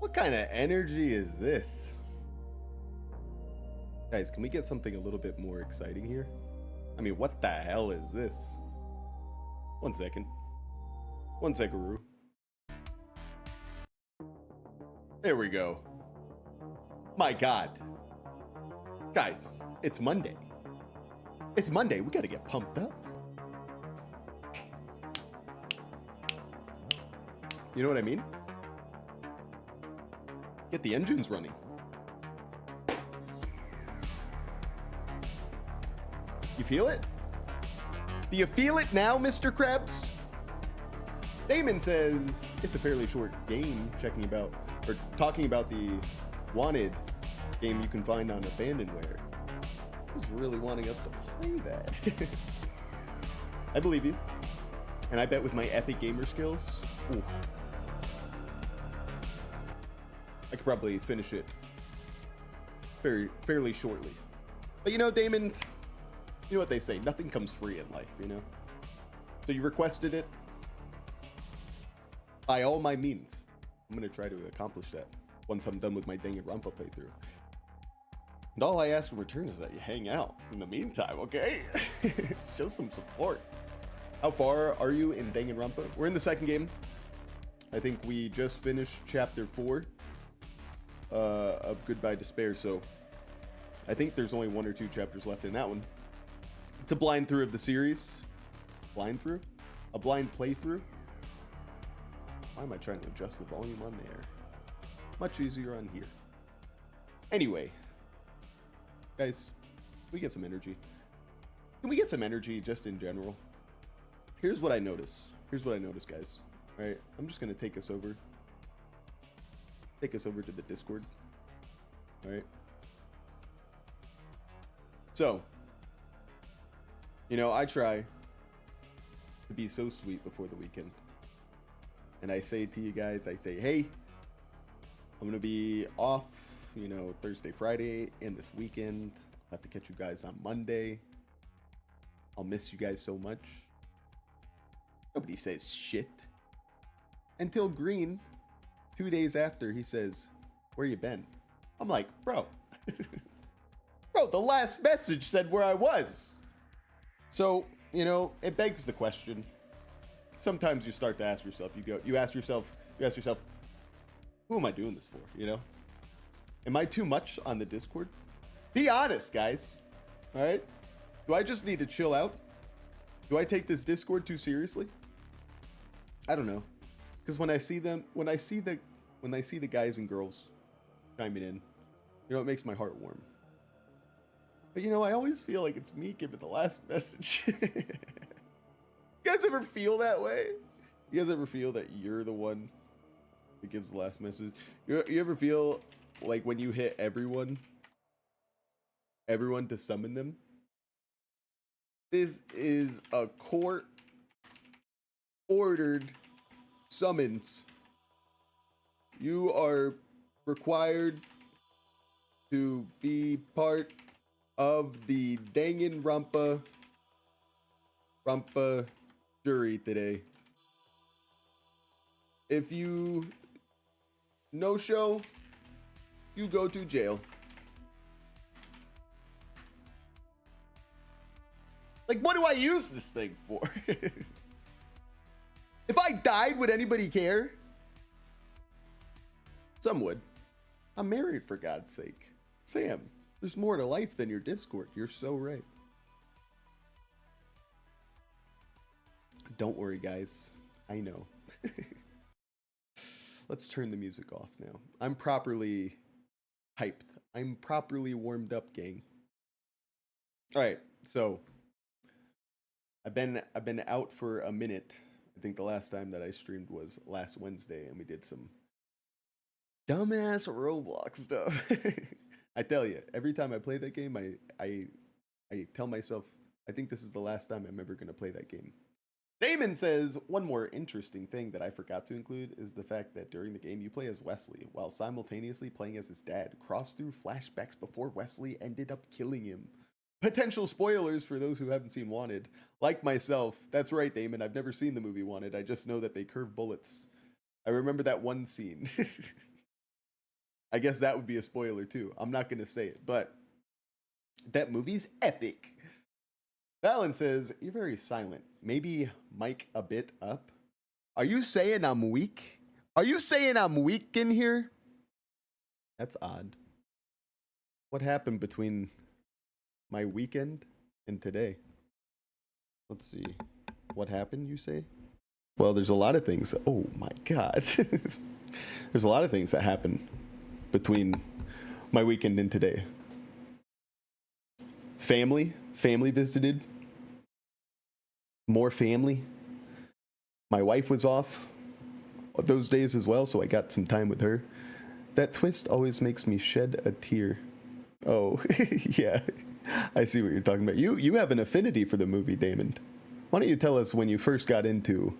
What kind of energy is this? Guys, can we get something a little bit more exciting here? I mean, what the hell is this? 1 second. 1 second, Roo. There we go. My God. Guys, it's Monday. It's Monday. We gotta get pumped up. You know what I mean? Get the engines running. You feel it? Do you feel it now, Mr. Krebs? Damon says it's a fairly short game, talking about the Wanted game you can find on Abandonware. He's really wanting us to play that. I believe you. And I bet with my epic gamer skills, ooh, I could probably finish it fairly shortly. But you know, Damon, you know what they say, nothing comes free in life, you know? So you requested it. By all my means, I'm gonna try to accomplish that once I'm done with my Danganronpa playthrough. And all I ask in return is that you hang out in the meantime, okay? Show some support. How far are you in Danganronpa? We're in the second game. I think we just finished chapter 4 of Goodbye Despair, so I think there's only 1 or 2 chapters left in that one. It's a blind through of the series. Blind through? A blind playthrough? Why am I trying to adjust the volume on there? Much easier on here. Anyway, guys, we get some energy. Can we get some energy just in general? Here's what I notice. Here's what I notice, guys. All right, I'm just gonna take us over. Take us over to the Discord. All right. So, you know, I try to be so sweet before the weekend. And I say to you guys, I say, hey, I'm going to be off, you know, Thursday, Friday, and this weekend. I'll have to catch you guys on Monday. I'll miss you guys so much. Nobody says shit. Until Green, 2 days after, he says, where you been? I'm like, bro. Bro, the last message said where I was. So, you know, it begs the question. Sometimes you start to ask yourself, you ask yourself, who am I doing this for? You know, am I too much on the Discord? Be honest, guys. All right. Do I just need to chill out? Do I take this Discord too seriously? I don't know. Because when I see the guys and girls chiming in, you know, it makes my heart warm. But you know, I always feel like it's me giving the last message. You guys ever feel that way? You guys ever feel that you're the one that gives the last message? You ever feel like when you hit everyone to summon them? This is a court-ordered summons. You are required to be part of the Danganronpa jury today. If you no show, you go to jail. Like, what do I use this thing for? If I died, would anybody care? Some would. I'm married, for God's sake. Sam, there's more to life than your Discord. You're so right. Don't worry, guys. I know. Let's turn the music off now. I'm properly hyped. I'm properly warmed up, gang. All right, so I've been out for a minute. I think the last time that I streamed was last Wednesday, and we did some dumbass Roblox stuff. I tell you, every time I play that game, I tell myself, I think this is the last time I'm ever going to play that game. Damon says, one more interesting thing that I forgot to include is the fact that during the game you play as Wesley, while simultaneously playing as his dad, crossed through flashbacks before Wesley ended up killing him. Potential spoilers for those who haven't seen Wanted. Like myself, that's right, Damon, I've never seen the movie Wanted, I just know that they curve bullets. I remember that one scene. I guess that would be a spoiler too. I'm not going to say it, but that movie's epic. Valen says, you're very silent. Maybe mic a bit up. Are you saying I'm weak? Are you saying I'm weak in here? That's odd. What happened between my weekend and today? Let's see. What happened, you say? Well, there's a lot of things. Oh my God. There's a lot of things that happen between my weekend and today. Family visited. More family. My wife was off those days as well, so I got some time with her. That twist always makes me shed a tear. Oh, yeah. I see what you're talking about. You have an affinity for the movie, Damon. Why don't you tell us when you first got into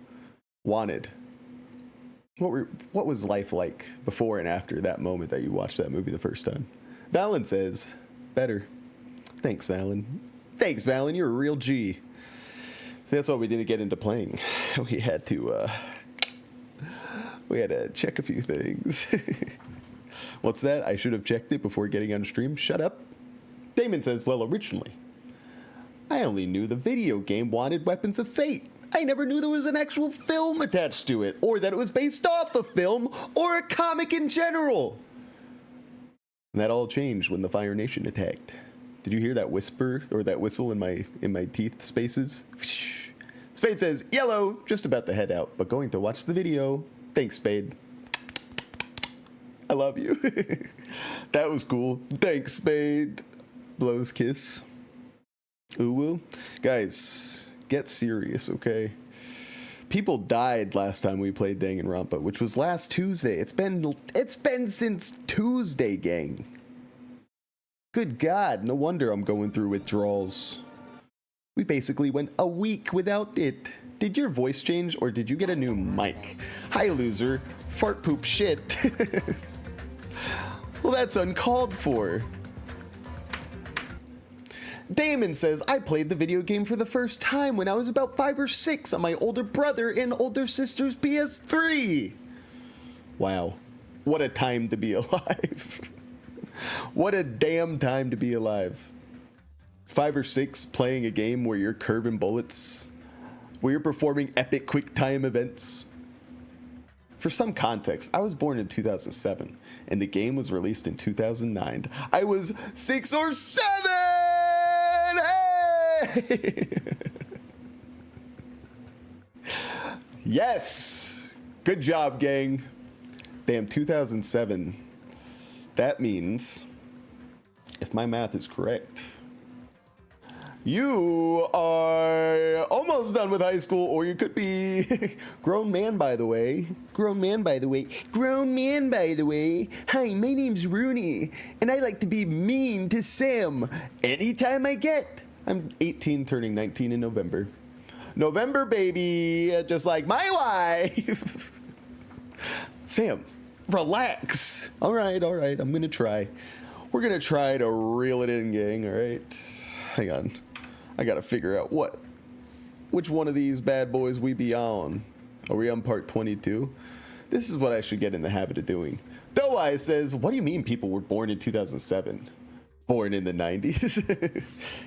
Wanted? What was life like before and after that moment that you watched that movie the first time? Valen says, better. Thanks, Valen. Thanks, Valen. You're a real G. See, that's why we didn't get into playing. We had to check a few things. What's that? I should have checked it before getting on stream. Shut up. Damon says, well, originally, I only knew the video game Wanted Weapons of Fate. I never knew there was an actual film attached to it, or that it was based off a film, or a comic in general. And that all changed when the Fire Nation attacked. Did you hear that whisper, or that whistle in my teeth spaces? Spade says, yellow, just about to head out, but going to watch the video. Thanks, Spade. I love you. That was cool. Thanks, Spade. Blows kiss. Ooh woo. Guys, get serious, okay? People died last time we played Danganronpa, which was last Tuesday. It's been since Tuesday, gang. Good God, no wonder I'm going through withdrawals. We basically went a week without it. Did your voice change or did you get a new mic? Hi, loser. Fart poop shit. Well, that's uncalled for. Damon says, I played the video game for the first time when I was about 5 or 6 on my older brother and older sister's PS3. Wow. What a time to be alive. What a damn time to be alive. 5 or 6 playing a game where you're curbing bullets, where you're performing epic quick time events. For some context, I was born in 2007 and the game was released in 2009. I was 6 or 7! Hey! Yes! Good job, gang. Damn, 2007. That means, if my math is correct, you are almost done with high school, or you could be grown man, by the way. Grown man, by the way. Grown man, by the way. Hi, my name's Rooney, and I like to be mean to Sam anytime I get. I'm 18, turning 19 in November. November, baby, just like my wife. Sam, relax. All right, I'm gonna try. We're gonna try to reel it in, gang, all right? Hang on. I gotta figure out which one of these bad boys we be on. Are we on part 22? This is what I should get in the habit of doing. Doe Eye says, what do you mean people were born in 2007? Born in the 90s?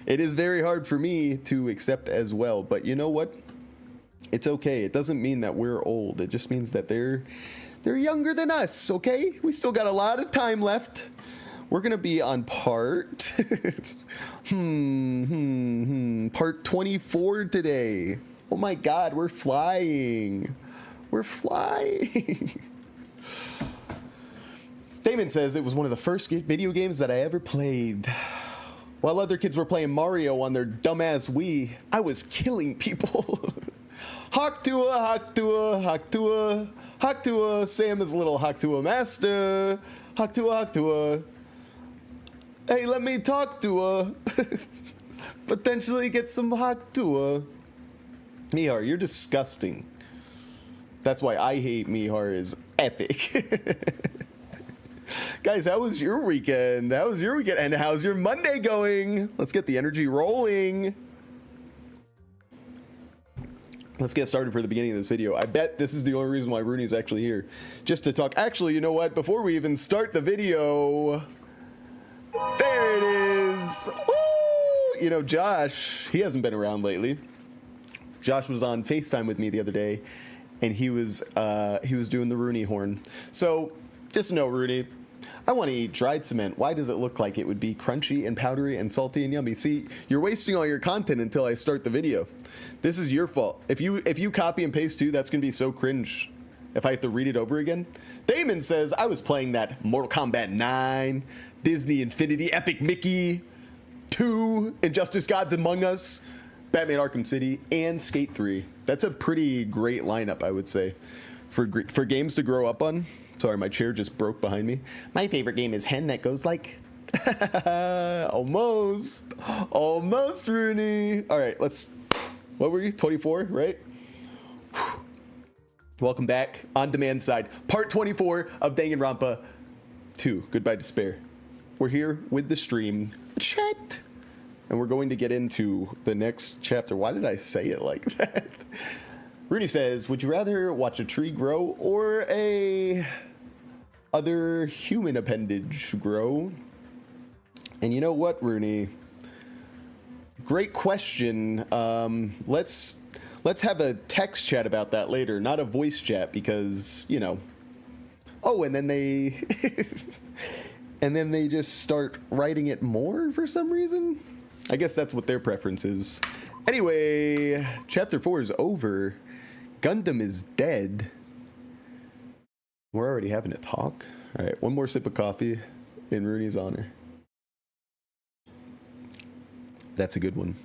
It is very hard for me to accept as well, but you know what? It's okay. It doesn't mean that we're old. It just means that they're younger than us, okay? We still got a lot of time left. We're gonna be on part part 24 today. Oh my God, we're flying. We're flying. Damon says it was one of the first video games that I ever played. While other kids were playing Mario on their dumbass Wii, I was killing people. Haktua. Sam is a little Haktua master. Haktua. Hey, let me talk to her. Potentially get some Haktua. Mihar, you're disgusting. That's why I hate Mihar is epic. Guys, how was your weekend? And how's your Monday going? Let's get the energy rolling. let's get started for the beginning of this video. I bet this is the only reason why Rooney's actually here, just to talk. Actually, you know what? Before we even start the video, there it is. Woo! You know, Josh, he hasn't been around lately. Josh was on FaceTime with me the other day, and he was doing the Rooney horn. So just know, Rooney, I want to eat dried cement. Why does it look like it would be crunchy and powdery and salty and yummy? See, you're wasting all your content until I start the video. This is your fault. If you copy and paste too, that's gonna be so cringe if I have to read it over again. Damon says, I was playing that Mortal Kombat 9, Disney Infinity Epic Mickey 2, Injustice Gods Among Us, Batman Arkham City, and Skate 3. That's a pretty great lineup, I would say, for games to grow up on. Sorry, my chair just broke behind me. My favorite game is Hen That Goes Like... Almost, Rooney. All right, what were you, 24, right? Whew. Welcome back, On Demand Side, part 24 of Danganronpa 2, Goodbye Despair. We're here with the stream chat, and we're going to get into the next chapter. Why did I say it like that? Rooney says, would you rather watch a tree grow or a other human appendage grow? And you know what, Rooney? Great question. Let's have a text chat about that later, not a voice chat, because, you know. Oh, and then they and then they just start writing it more for some reason. I guess that's what their preference is. Anyway, chapter 4 is over. Gundam is dead. We're already having a talk. All right, one more sip of coffee in Rooney's honor. That's a good one.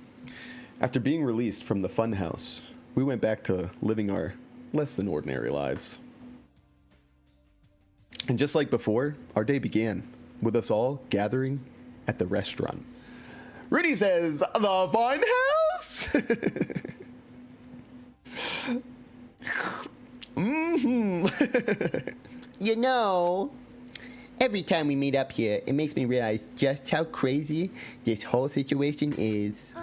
After being released from the funhouse, we went back to living our less than ordinary lives. And just like before, our day began with us all gathering at the restaurant. Rooney says, the funhouse? You know, every time we meet up here, it makes me realize just how crazy this whole situation is.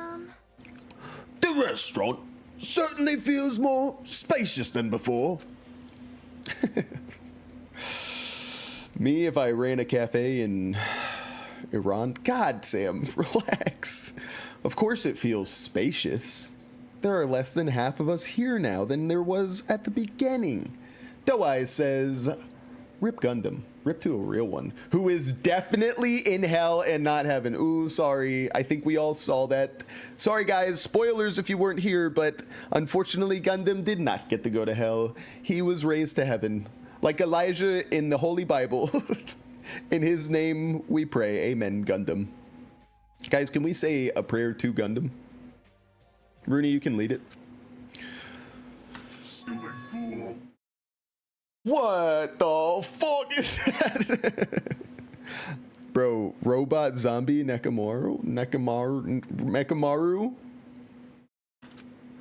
The restaurant certainly feels more spacious than before. Me, if I ran a cafe in Iran? God, Sam, relax. Of course it feels spacious. There are less than half of us here now than there was at the beginning. Doe Eyes says, rip Gundam. Rip to a real one, who is definitely in hell and not heaven. Ooh, sorry. I think we all saw that. Sorry, guys. Spoilers if you weren't here, but unfortunately, Gundam did not get to go to hell. He was raised to heaven. Like Elijah in the Holy Bible. In his name we pray. Amen, Gundam. Guys, can we say a prayer to Gundam? Rooney, you can lead it. Stupid fool. What the fuck is that? Bro, robot zombie Nekamaru?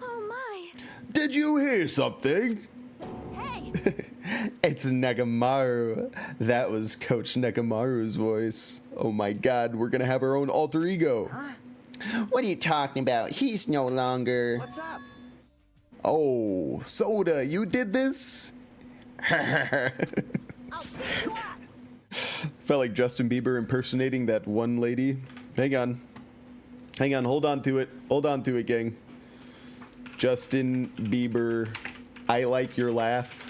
Oh my. Did you hear something? Hey. It's Nekamaru. That was Coach Nekamaru's voice. Oh my god, we're gonna have our own alter ego. What are you talking about? He's no longer... What's up? Oh, Soda, you did this? I'll pick you up. Felt like Justin Bieber impersonating that one lady. Hang on, hold on to it, gang. Justin Bieber, I like your laugh.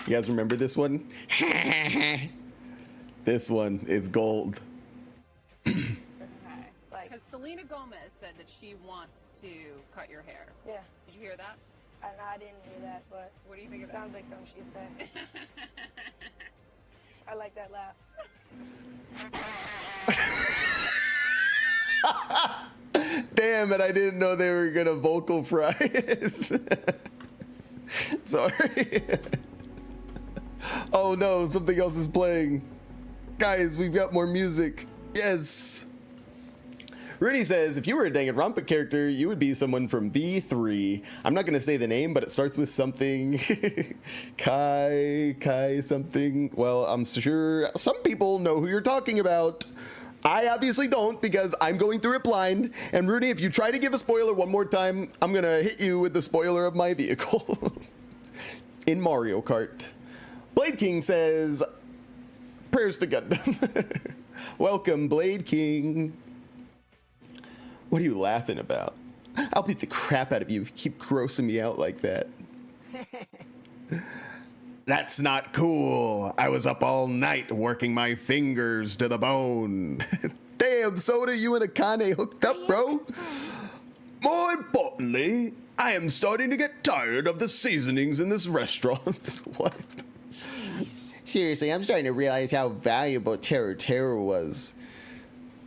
You guys remember this one? This one is gold. Because Selena Gomez said that she wants to cut your hair. Yeah, Did you hear that? I didn't hear that, but What do you think it of that? sounds like something she'd say. I like that laugh. Damn it, I didn't know they were gonna vocal fry it. Sorry. Oh no, something else is playing. Guys, we've got more music. Yes. Rooney says, if you were a Danganronpa character, you would be someone from V3. I'm not going to say the name, but it starts with something. Kai something. Well, I'm sure some people know who you're talking about. I obviously don't because I'm going through it blind. And Rooney, if you try to give a spoiler one more time, I'm going to hit you with the spoiler of my vehicle in Mario Kart. Blade King says, prayers to Gundam. Welcome, Blade King. What are you laughing about? I'll beat the crap out of you if you keep grossing me out like that. That's not cool. I was up all night working my fingers to the bone. Damn, Soda, you and Akane hooked up, bro? More importantly, I am starting to get tired of the seasonings in this restaurant. What? Seriously, I'm starting to realize how valuable Terror was.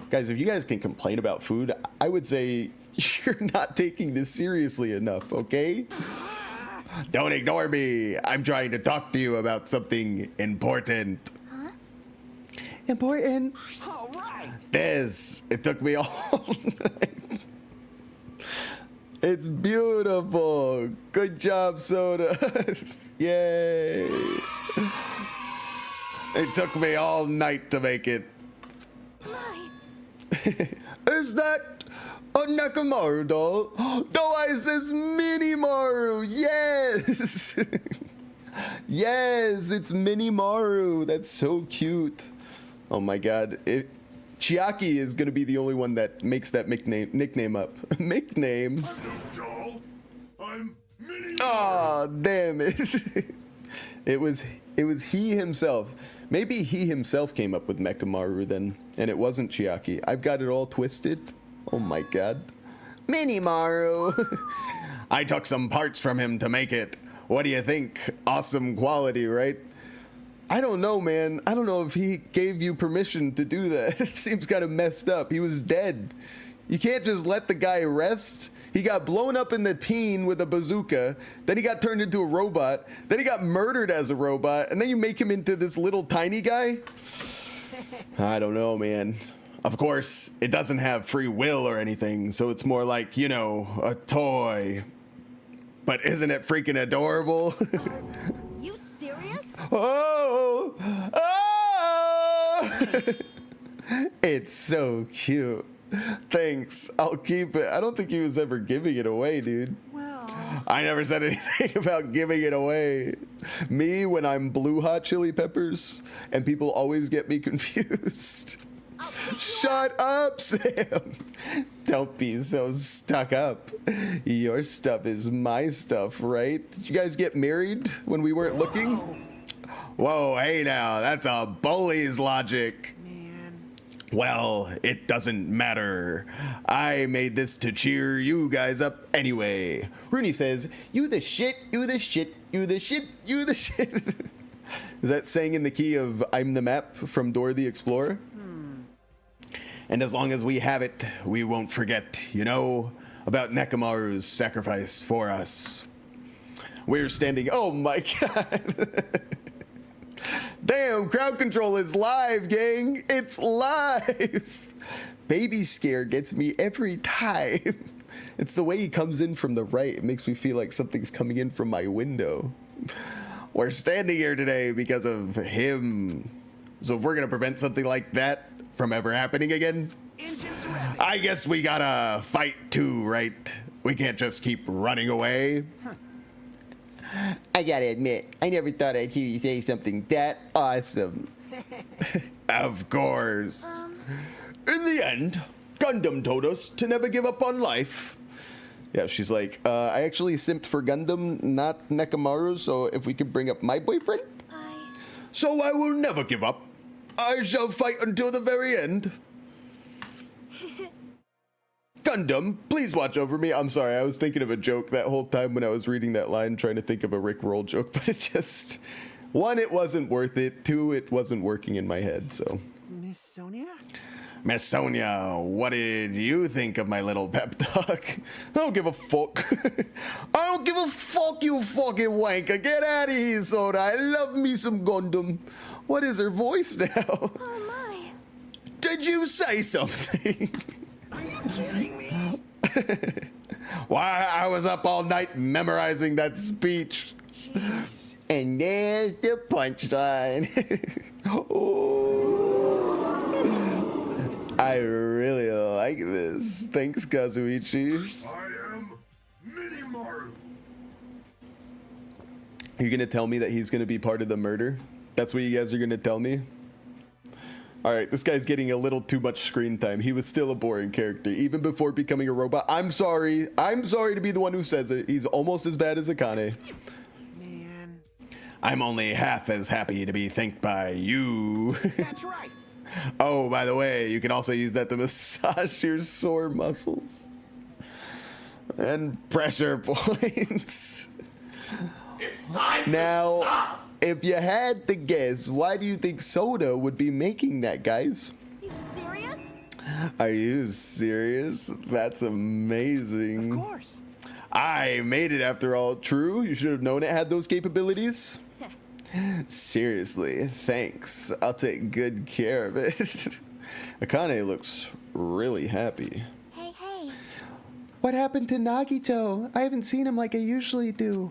Guys, if you guys can complain about food, I would say you're not taking this seriously enough, okay? Don't ignore me. I'm trying to talk to you about something important. Huh? Important? All right. This. It took me all night. It's beautiful. Good job, Soda. Yay. It took me all night to make it. My. Is that a Nekomaru doll? No, I says Mini Maru. Yes. Yes, it's Mini Maru. That's so cute. Oh my god. Chiaki is going to be the only one that makes that nickname up. Nickname? Doll, I'm Mini. Oh, damn it. It was he himself. Maybe he himself came up with Mechamaru then, and it wasn't Chiaki. I've got it all twisted. Oh my god. Mini Maru. I took some parts from him to make it. What do you think? Awesome quality, right? I don't know, man. I don't know if he gave you permission to do that. It seems kind of messed up. He was dead. You can't just let the guy rest. He got blown up in the peen with a bazooka. Then he got turned into a robot. Then he got murdered as a robot. And then you make him into this little tiny guy? I don't know, man. Of course, it doesn't have free will or anything. So it's more like, you know, a toy. But isn't it freaking adorable? You serious? Oh! Oh! It's so cute. Thanks. I'll keep it. I don't think he was ever giving it away, dude. Well, I never said anything about giving it away. Me, when I'm blue hot chili peppers, and people always get me confused. Shut up, Sam. Don't be so stuck up. Your stuff is my stuff, right? Did you guys get married when we weren't looking? Whoa, hey now, that's a bully's logic. man. Well, it doesn't matter. I made this to cheer you guys up anyway. Rooney says, you the shit, you the shit, you the shit, you the shit. Is that saying in the key of I'm the Map from Dora the Explorer? And as long as we have it, we won't forget, you know, about Nekomaru's sacrifice for us. We're standing, oh my god. Damn, crowd control is live, gang. It's live. Baby scare gets me every time. It's the way he comes in from the right. It makes me feel like something's coming in from my window. We're standing here today because of him. So if we're going to prevent something like that from ever happening again, Engines ready. I guess we gotta fight too, right? We can't just keep running away. I gotta admit, I never thought I'd hear you say something that awesome. Of course. In the end, Gundam told us to never give up on life. Yeah, she's like, I actually simped for Gundam, not Nekomaru, so if we could bring up my boyfriend. So I will never give up. I shall fight until the very end. Gundam, please watch over me. I'm sorry, I was thinking of a joke that whole time when I was reading that line, trying to think of a Rick Roll joke, but it just, one, it wasn't worth it. Two, it wasn't working in my head, so. Miss Sonia? Miss Sonia, what did you think of my little pep talk? I don't give a fuck. I don't give a fuck, you fucking wanker. Get out of here, Soda. I love me some Gundam. What is her voice now? Oh my. Did you say something? Are you kidding me? Why, I was up all night memorizing that speech. Jeez. And there's the punchline. Oh. I really like this. Thanks, Kazuichi. I am Minimaru. You're gonna tell me that he's gonna be part of the murder? That's what you guys are gonna tell me? Alright, this guy's getting a little too much screen time. He was still a boring character, even before becoming a robot. I'm sorry to be the one who says it. He's almost as bad as Akane. Man. I'm only half as happy to be thanked by you. That's right. Oh, by the way, you can also use that to massage your sore muscles. And pressure points. Now, if you had to guess, why do you think Soda would be making that, guys? You serious? Are you serious? That's amazing. Of course. I made it after all. True, you should have known it had those capabilities. Seriously, thanks. I'll take good care of it. Akane looks really happy. Hey, hey. What happened to Nagito? I haven't seen him like I usually do.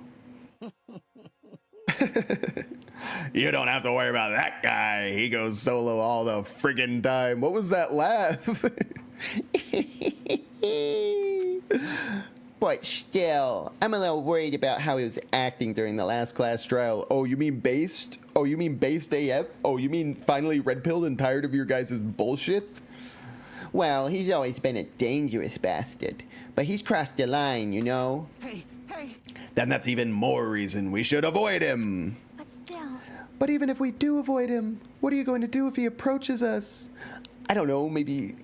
You don't have to worry about that guy. He goes solo all the friggin' time. What was that laugh? But still, I'm a little worried about how he was acting during the last class trial. Oh, you mean based? Oh, you mean based AF? Oh, you mean finally red-pilled and tired of your guys' bullshit? Well, he's always been a dangerous bastard, but he's crossed the line, you know? Hey, hey. Then that's even more reason we should avoid him. But still. But even if we do avoid him, what are you going to do if he approaches us? I don't know, maybe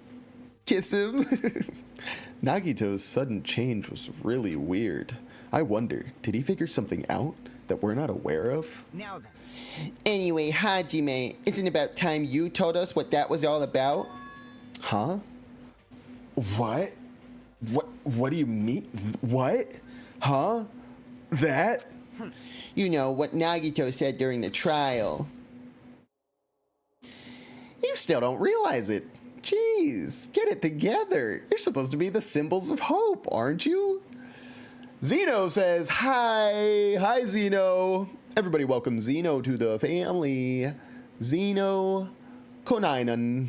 kiss him? Nagito's sudden change was really weird. I wonder, did he figure something out that we're not aware of? Now then. Anyway, Hajime, isn't it about time you told us what that was all about? Huh? What? What do you mean? What? Huh? That? You know, what Nagito said during the trial. You still don't realize it. Jeez, get it together. You're supposed to be the symbols of hope, aren't you? Zeno says, hi. Hi, Zeno. Everybody welcome Zeno to the family. Zeno Konainen.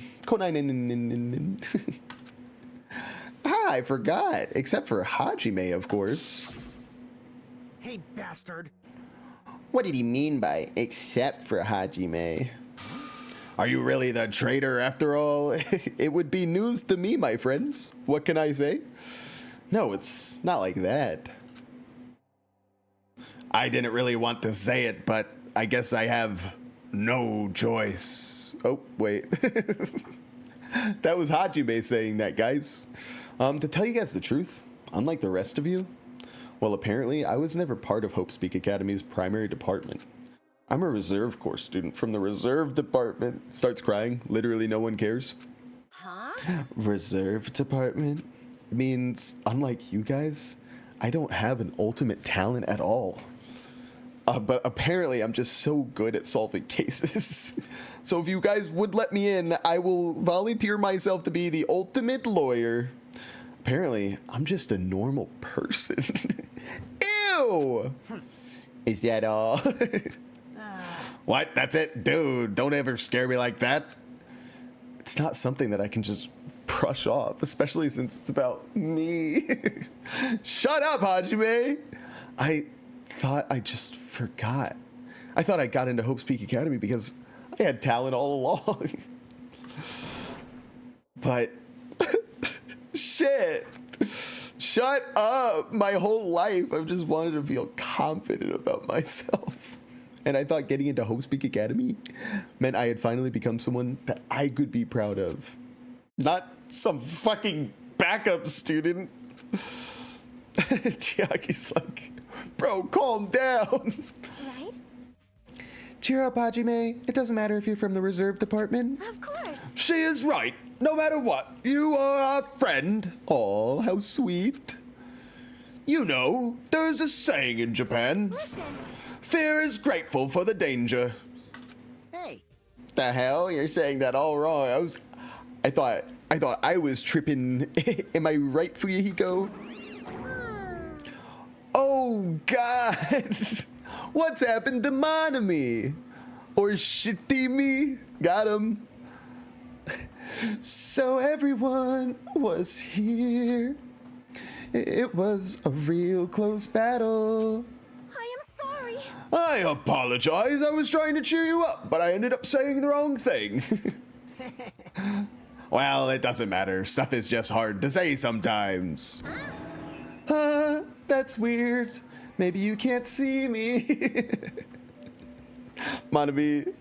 I forgot. Except for Hajime, of course. Hey, bastard. What did he mean by except for Hajime? Are you really the traitor after all? It would be news to me, my friends. What can I say? No, it's not like that. I didn't really want to say it, but I guess I have no choice. Oh, wait. That was Hajime saying that, guys. To tell you guys the truth, unlike the rest of you, well, apparently I was never part of Hope Speak Academy's primary department. I'm a reserve corps student from the reserve department. Starts crying. Literally no one cares. Huh? Reserve department means, unlike you guys, I don't have an ultimate talent at all. But apparently I'm just so good at solving cases. So if you guys would let me in, I will volunteer myself to be the ultimate lawyer. Apparently, I'm just a normal person. Ew! Is that all? What? That's it? Dude, don't ever scare me like that. It's not something that I can just brush off, especially since it's about me. Shut up, Hajime! I thought I just forgot. I thought I got into Hope Speak Academy because I had talent all along. But shit. Shut up. My whole life I've just wanted to feel confident about myself. And I thought getting into Hope Speak Academy meant I had finally become someone that I could be proud of. Not some fucking backup student. Chiaki's like, bro, calm down. Right? Cheer up, Hajime. It doesn't matter if you're from the reserve department. Of course. She is right. No matter what, you are a friend. Oh, how sweet. You know, there's a saying in Japan. Listen. Fear is grateful for the danger. Hey. The hell? You're saying that all wrong. I thought I was tripping. Am I right, Fuyahiko? Oh God. What's happened to Monami? Or Shitimi? Got him. So everyone was here. It was a real close battle. I am sorry. I apologize. I was trying to cheer you up, but I ended up saying the wrong thing. Well, it doesn't matter. Stuff is just hard to say sometimes. That's weird. Maybe you can't see me. Monobi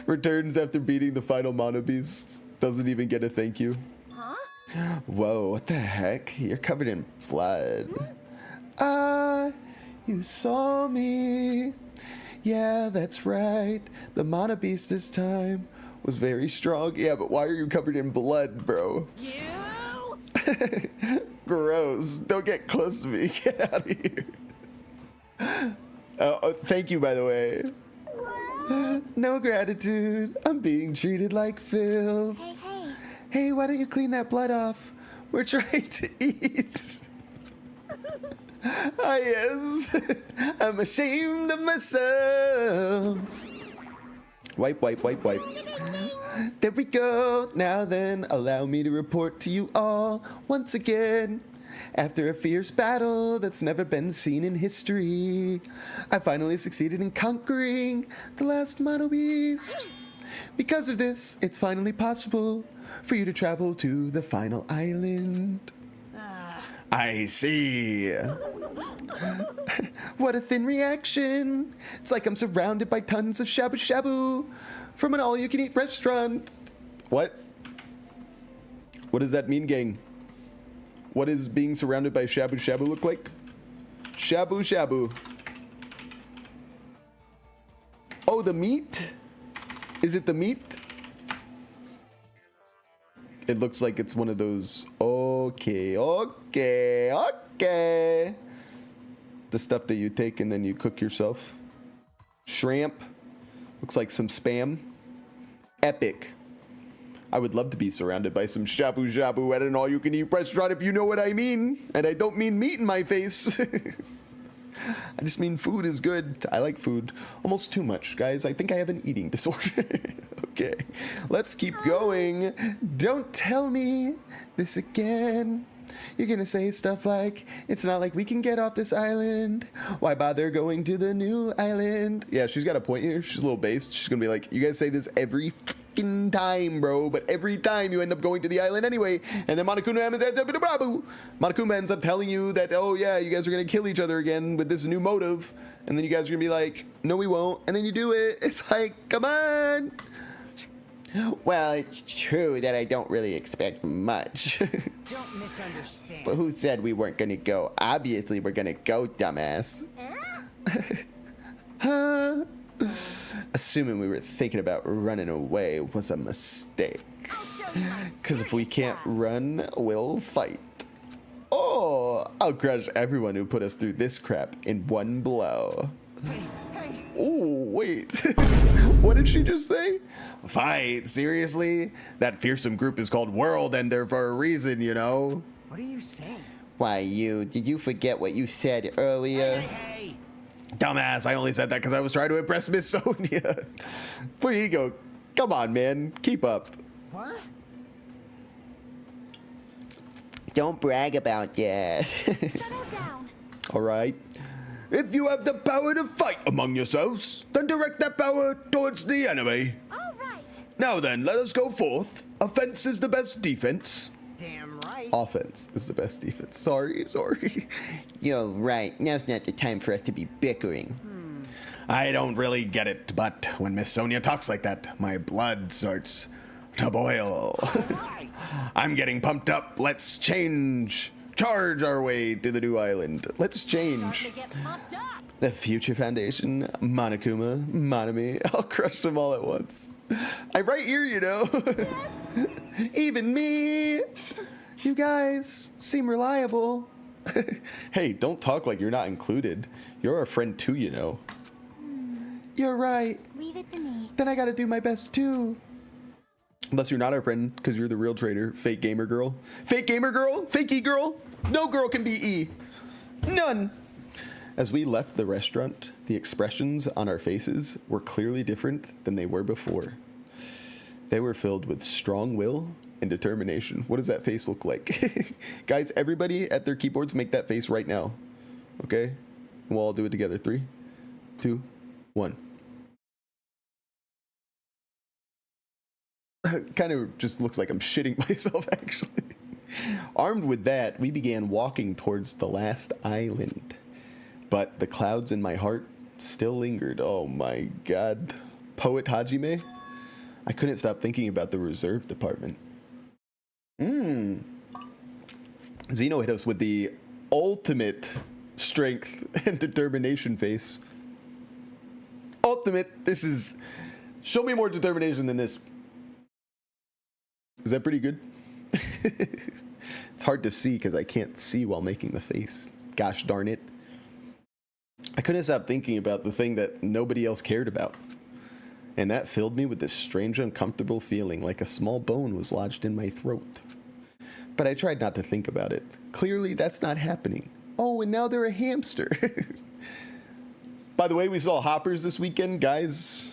returns after beating the final Mono Beast. Doesn't even get a thank you. Huh? Whoa, what the heck? You're covered in blood. You saw me. Yeah, that's right. The Mono Beast this time was very strong. Yeah, but why are you covered in blood, bro? You? Gross. Don't get close to me. Get out of here. Oh, thank you, by the way. No gratitude. I'm being treated like filth. Hey, hey. Hey, why don't you clean that blood off? We're trying to eat. Ah, yes. I'm ashamed of myself. Wipe, wipe, wipe, wipe. There we go. Now then, allow me to report to you all once again. After a fierce battle that's never been seen in history, I finally succeeded in conquering the last Mono Beast. Because of this, it's finally possible for you to travel to the final island. I see. What a thin reaction. It's like I'm surrounded by tons of shabu shabu from an all-you-can-eat restaurant. What? What does that mean, gang? What does being surrounded by shabu shabu look like? Shabu shabu. Oh, the meat? Is it the meat? It looks like it's one of those. Okay, okay, okay. The stuff that you take and then you cook yourself. Shrimp. Looks like some spam. Epic. I would love to be surrounded by some shabu shabu at an all-you-can-eat restaurant, if you know what I mean. And I don't mean meat in my face. I just mean food is good. I like food. Almost too much, guys. I think I have an eating disorder. Okay, let's keep going. Don't tell me this again. You're gonna say stuff like, it's not like we can get off this island. Why bother going to the new island? Yeah, she's got a point here. She's a little based. She's gonna be like, you guys say this every fucking time, bro, but every time you end up going to the island anyway. And then Monokuma ends up telling you that, oh yeah, you guys are gonna kill each other again with this new motive. And then you guys are gonna be like, no, we won't. And then you do it. It's like, come on. Well, it's true that I don't really expect much. Don't misunderstand. But who said we weren't gonna go? Obviously we're gonna go, dumbass. Huh? Assuming we were thinking about running away was a mistake. I'll show you my Because if we serious can't side. run, we'll fight. Oh, I'll crush everyone who put us through this crap in one blow. Hey, hey. Oh, wait. What did she just say? Fight? Seriously? That fearsome group is called World Ender for a reason, you know? What are you saying? Why, did you forget what you said earlier? Hey. Dumbass, I only said that because I was trying to impress Miss Sonia. Put your ego. Come on, man. Keep up. What? Don't brag about that. Settle down. All right. If you have the power to fight among yourselves, then direct that power towards the enemy. All right. Now then, let us go forth. Offense is the best defense. Damn right. Offense is the best defense. Sorry. You're right. Now's not the time for us to be bickering. I don't really get it, but when Miss Sonia talks like that, my blood starts to boil. Right. I'm getting pumped up. Let's charge our way to the new island. Let's Starting change. to get pumped up. The Future Foundation, Monokuma, Monomi, I'll crush them all at once. I'm right here, you know. Even me. You guys seem reliable. Hey, don't talk like you're not included. You're our friend too, you know. You're right. Leave it to me. Then I gotta do my best too. Unless you're not our friend, because you're the real traitor. Fake gamer girl. Fake gamer girl? Fake E-girl? No girl can be E. None. As we left the restaurant, the expressions on our faces were clearly different than they were before. They were filled with strong will and determination. What does that face look like? Guys, everybody at their keyboards, make that face right now. Okay? And we'll all do it together. 3, 2, 1. Kind of just looks like I'm shitting myself, actually. Armed with that, we began walking towards the last island. But the clouds in my heart still lingered. Oh my god. Poet Hajime? I couldn't stop thinking about the reserve department. Zeno hit us with the ultimate strength and determination face. Ultimate. This is... Show me more determination than this. Is that pretty good? It's hard to see because I can't see while making the face. Gosh darn it. I couldn't stop thinking about the thing that nobody else cared about. And that filled me with this strange, uncomfortable feeling, like a small bone was lodged in my throat. But I tried not to think about it. Clearly, that's not happening. Oh, and now they're a hamster. By the way, we saw hoppers this weekend. Guys,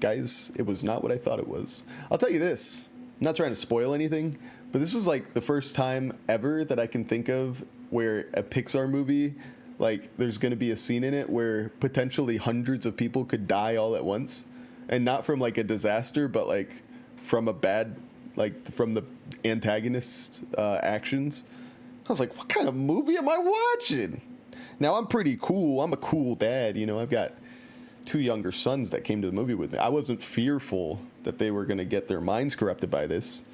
it was not what I thought it was. I'll tell you this. I'm not trying to spoil anything, but this was like the first time ever that I can think of where a Pixar movie, like, there's going to be a scene in it where potentially hundreds of people could die all at once. And not from, like, a disaster, but, like, from a bad, like, from the antagonist's actions. I was like, what kind of movie am I watching? Now, I'm pretty cool. I'm a cool dad, you know. I've got 2 younger sons that came to the movie with me. I wasn't fearful that they were going to get their minds corrupted by this.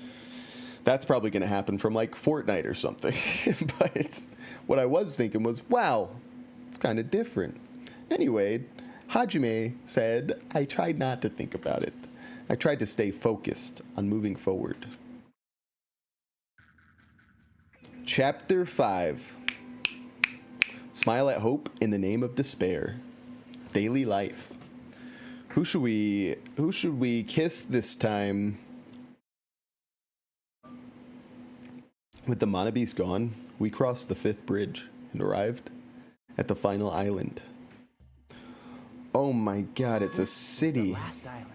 That's probably going to happen from, like, Fortnite or something. But what I was thinking was, wow, it's kind of different. Anyway... Hajime said, I tried not to think about it. I tried to stay focused on moving forward. Chapter 5. Smile at hope in the name of despair. Daily life. Who should we kiss this time? With the Monobis gone, we crossed the 5th bridge and arrived at the final island. Oh my god, it's a city. Last island.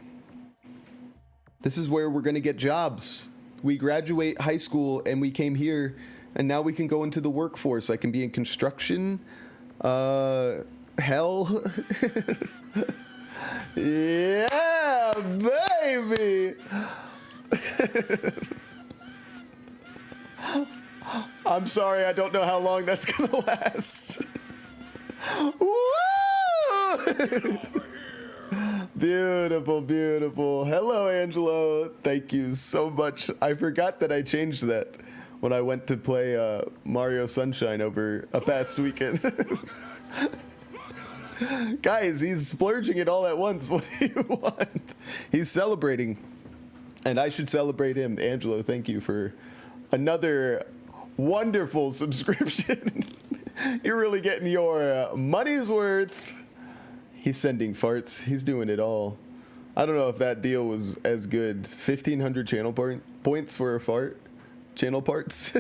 This is where we're gonna get jobs. We graduate high school and we came here and now we can go into the workforce. I can be in construction. Hell. Yeah, baby. I'm sorry, I don't know how long that's gonna last. Woo! Beautiful, beautiful. Hello, Angelo. Thank you so much. I forgot that I changed that when I went to play Mario Sunshine over a past weekend. Guys, he's splurging it all at once. What do you want? He's celebrating. And I should celebrate him. Angelo, thank you for another wonderful subscription. You're really getting your money's worth. He's sending farts. He's doing it all. I don't know if that deal was as good. 1,500 channel points for a fart. Channel parts.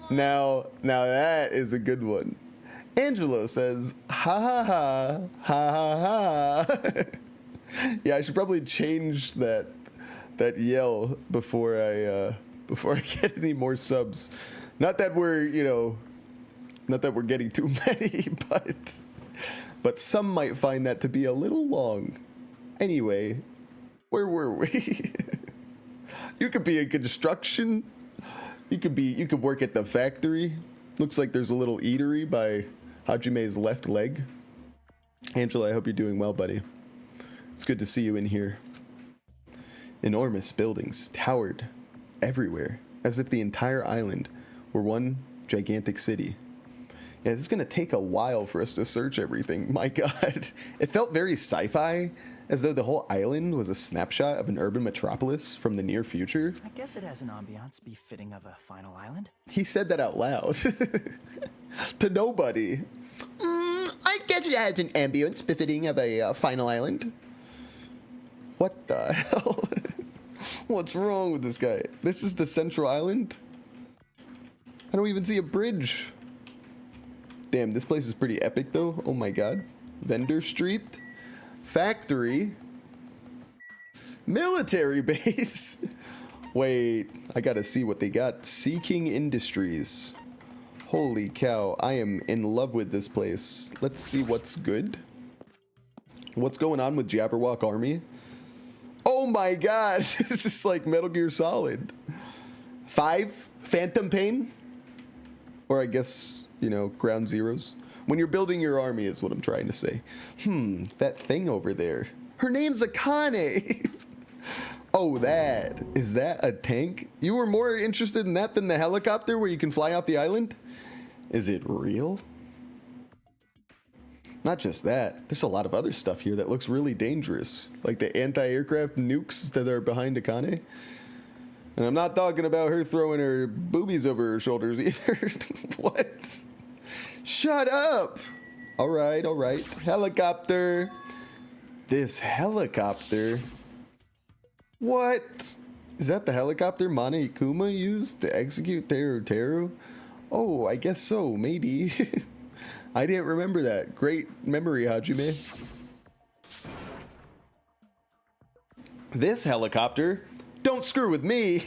Now that is a good one. Angelo says, ha ha ha, ha ha ha. Yeah, I should probably change that yell before I get any more subs. Not that we're getting too many, but some might find that to be a little long. Anyway, where were we? You could be in construction. You could work at the factory. Looks like there's a little eatery by Hajime's left leg. Angela, I hope you're doing well, buddy. It's good to see you in here. Enormous buildings towered everywhere, as if the entire island were one gigantic city. Yeah, this is going to take a while for us to search everything. My God. It felt very sci-fi, as though the whole island was a snapshot of an urban metropolis from the near future. I guess it has an ambiance befitting of a final island. He said that out loud. To nobody. I guess it has an ambience befitting of a final island. What the hell? What's wrong with this guy? This is the central island? I don't even see a bridge. Damn, this place is pretty epic though. Oh my God. Vendor Street. Factory. Military base. Wait, I gotta see what they got. Seeking Industries. Holy cow, I am in love with this place. Let's see what's good. What's going on with Jabberwock Army? Oh my god, this is like Metal Gear Solid. 5, Phantom Pain? Or I guess, you know, Ground Zeroes. When you're building your army is what I'm trying to say. That thing over there. Her name's Akane. Oh, is that a tank? You were more interested in that than the helicopter where you can fly off the island? Is it real? Not just that, there's a lot of other stuff here that looks really dangerous. Like the anti-aircraft nukes that are behind Akane. And I'm not talking about her throwing her boobies over her shoulders either. What? Shut up! Alright. Helicopter. This helicopter? What? Is that the helicopter Monokuma used to execute Teru? Oh, I guess so, maybe. I didn't remember that. Great memory, Hajime. This helicopter? Don't screw with me.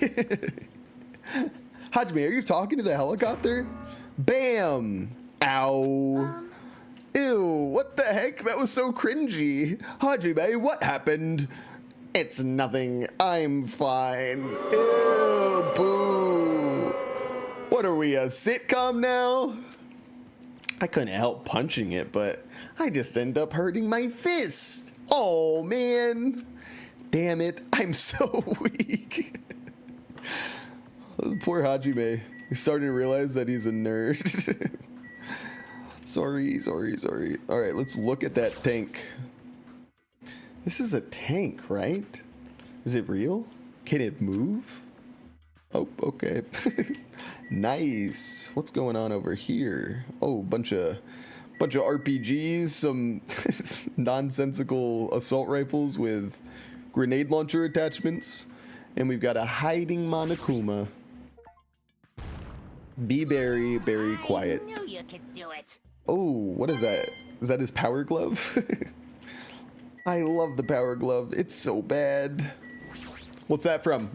Hajime, are you talking to the helicopter? Bam! Ow. Ew, what the heck? That was so cringy. Hajime, what happened? It's nothing. I'm fine. Ew, boo. What are we, a sitcom now? I couldn't help punching it, but I just end up hurting my fist. Oh, man. Damn it, I'm so weak. Poor Hajime. He's starting to realize that he's a nerd. Sorry. All right, let's look at that tank. This is a tank, right? Is it real? Can it move? Oh, okay. Nice. What's going on over here? Oh, bunch of RPGs, some nonsensical assault rifles with grenade launcher attachments, and we've got a hiding Monokuma. Be very quiet. I knew you could do it. Oh, what is that? Is that his power glove? I love the power glove. It's so bad. What's that from?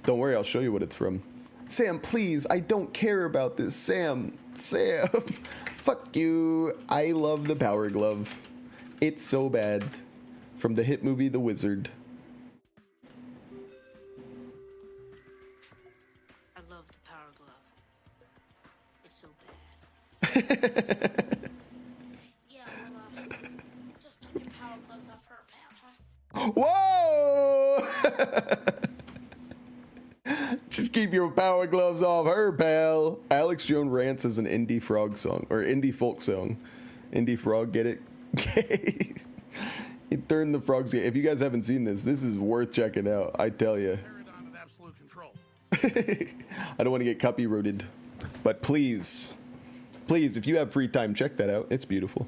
Don't worry, I'll show you what it's from. Sam, please, I don't care about this. Sam, fuck you. I love the power glove. It's so bad. From the hit movie The Wizard. I love the power glove. It's so bad. Yeah, well, just keep your power gloves off her, pal, huh? Whoa! Just keep your power gloves off her, pal. Alex Jones rants as an indie frog song, or indie folk song. Indie frog, get it? Gay. It turned the frogs gay. If you guys haven't seen this is worth checking out. I tell you. I don't want to get copyrighted, but please, if you have free time, check that out. It's beautiful.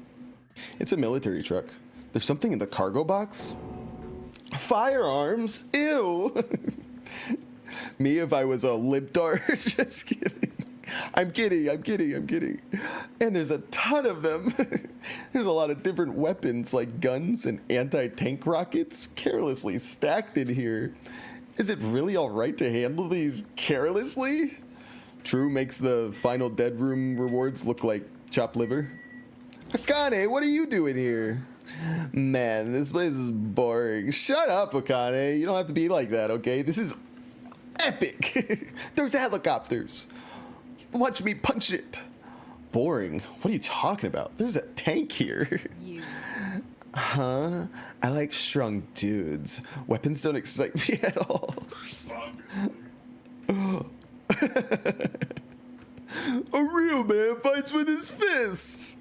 It's a military truck. There's something in the cargo box. Firearms. Ew. Me if I was a libtard. Just kidding. I'm kidding. And there's a ton of them. There's a lot of different weapons like guns and anti-tank rockets carelessly stacked in here. Is it really alright to handle these carelessly? True makes the final dead room rewards look like chopped liver. Akane, what are you doing here? Man, this place is boring. Shut up, Akane. You don't have to be like that, okay? This is epic. There's helicopters. Watch me punch it. Boring. What are you talking about? There's a tank here. You. Huh? I like strong dudes. Weapons don't excite me at all. A real man fights with his fists.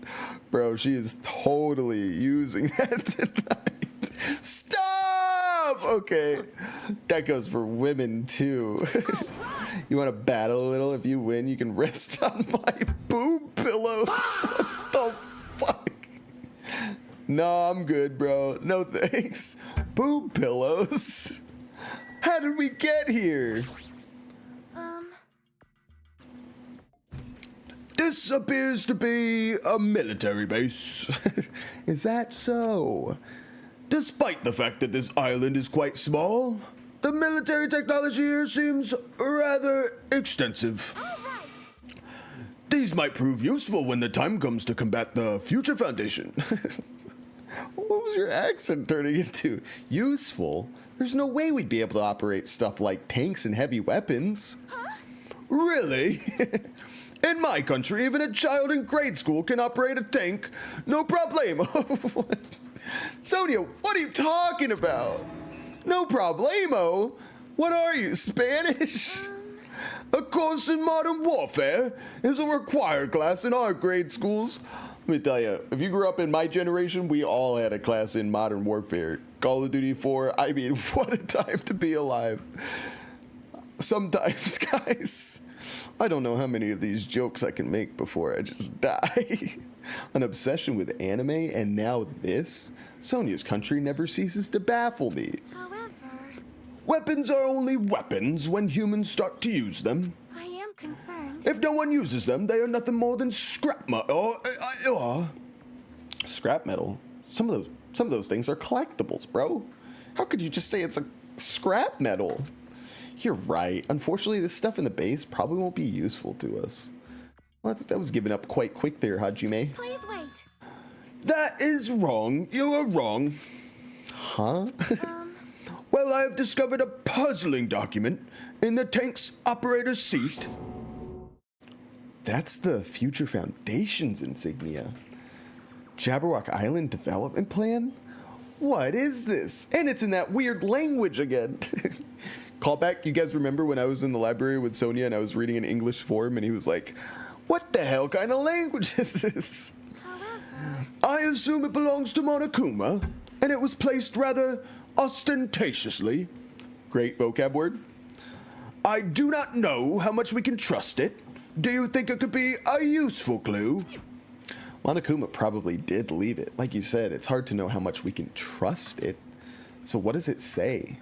Bro, she is totally using that tonight. Stop! Okay. That goes for women too. You want to battle a little? If you win, you can rest on my boob pillows. What the fuck? No, I'm good, bro. No thanks. Boob pillows? How did we get here? This appears to be a military base. Is that so? Despite the fact that this island is quite small, the military technology here seems rather extensive. All right. These might prove useful when the time comes to combat the Future Foundation. What was your accent turning into? Useful? There's no way we'd be able to operate stuff like tanks and heavy weapons. Huh? Really? In my country, even a child in grade school can operate a tank. No problemo. Sonia, what are you talking about? No problemo? What are you, Spanish? A course in modern warfare is a required class in our grade schools. Let me tell you, if you grew up in my generation, we all had a class in modern warfare. Call of Duty 4, I mean, what a time to be alive. Sometimes, guys, I don't know how many of these jokes I can make before I just die. An obsession with anime and now this? Sonia's country never ceases to baffle me. However, Weapons are only weapons when humans start to use them. I am concerned. If no one uses them, they are nothing more than scrap metal. Scrap metal? Some of those things are collectibles, bro. How could you just say it's a scrap metal? You're right. Unfortunately, this stuff in the base probably won't be useful to us. Well, that was given up quite quick there, Hajime. Please wait. That is wrong. You are wrong. Huh? Well, I have discovered a puzzling document in the tank's operator's seat. That's the Future Foundation's insignia. Jabberwock Island Development Plan? What is this? And it's in that weird language again. Callback, you guys remember when I was in the library with Sonia and I was reading an English form and he was like, what the hell kind of language is this? However, I assume it belongs to Monokuma, and it was placed rather ostentatiously. Great vocab word. I do not know how much we can trust it. Do you think it could be a useful clue? Monokuma probably did leave it. Like you said, it's hard to know how much we can trust it. So what does it say?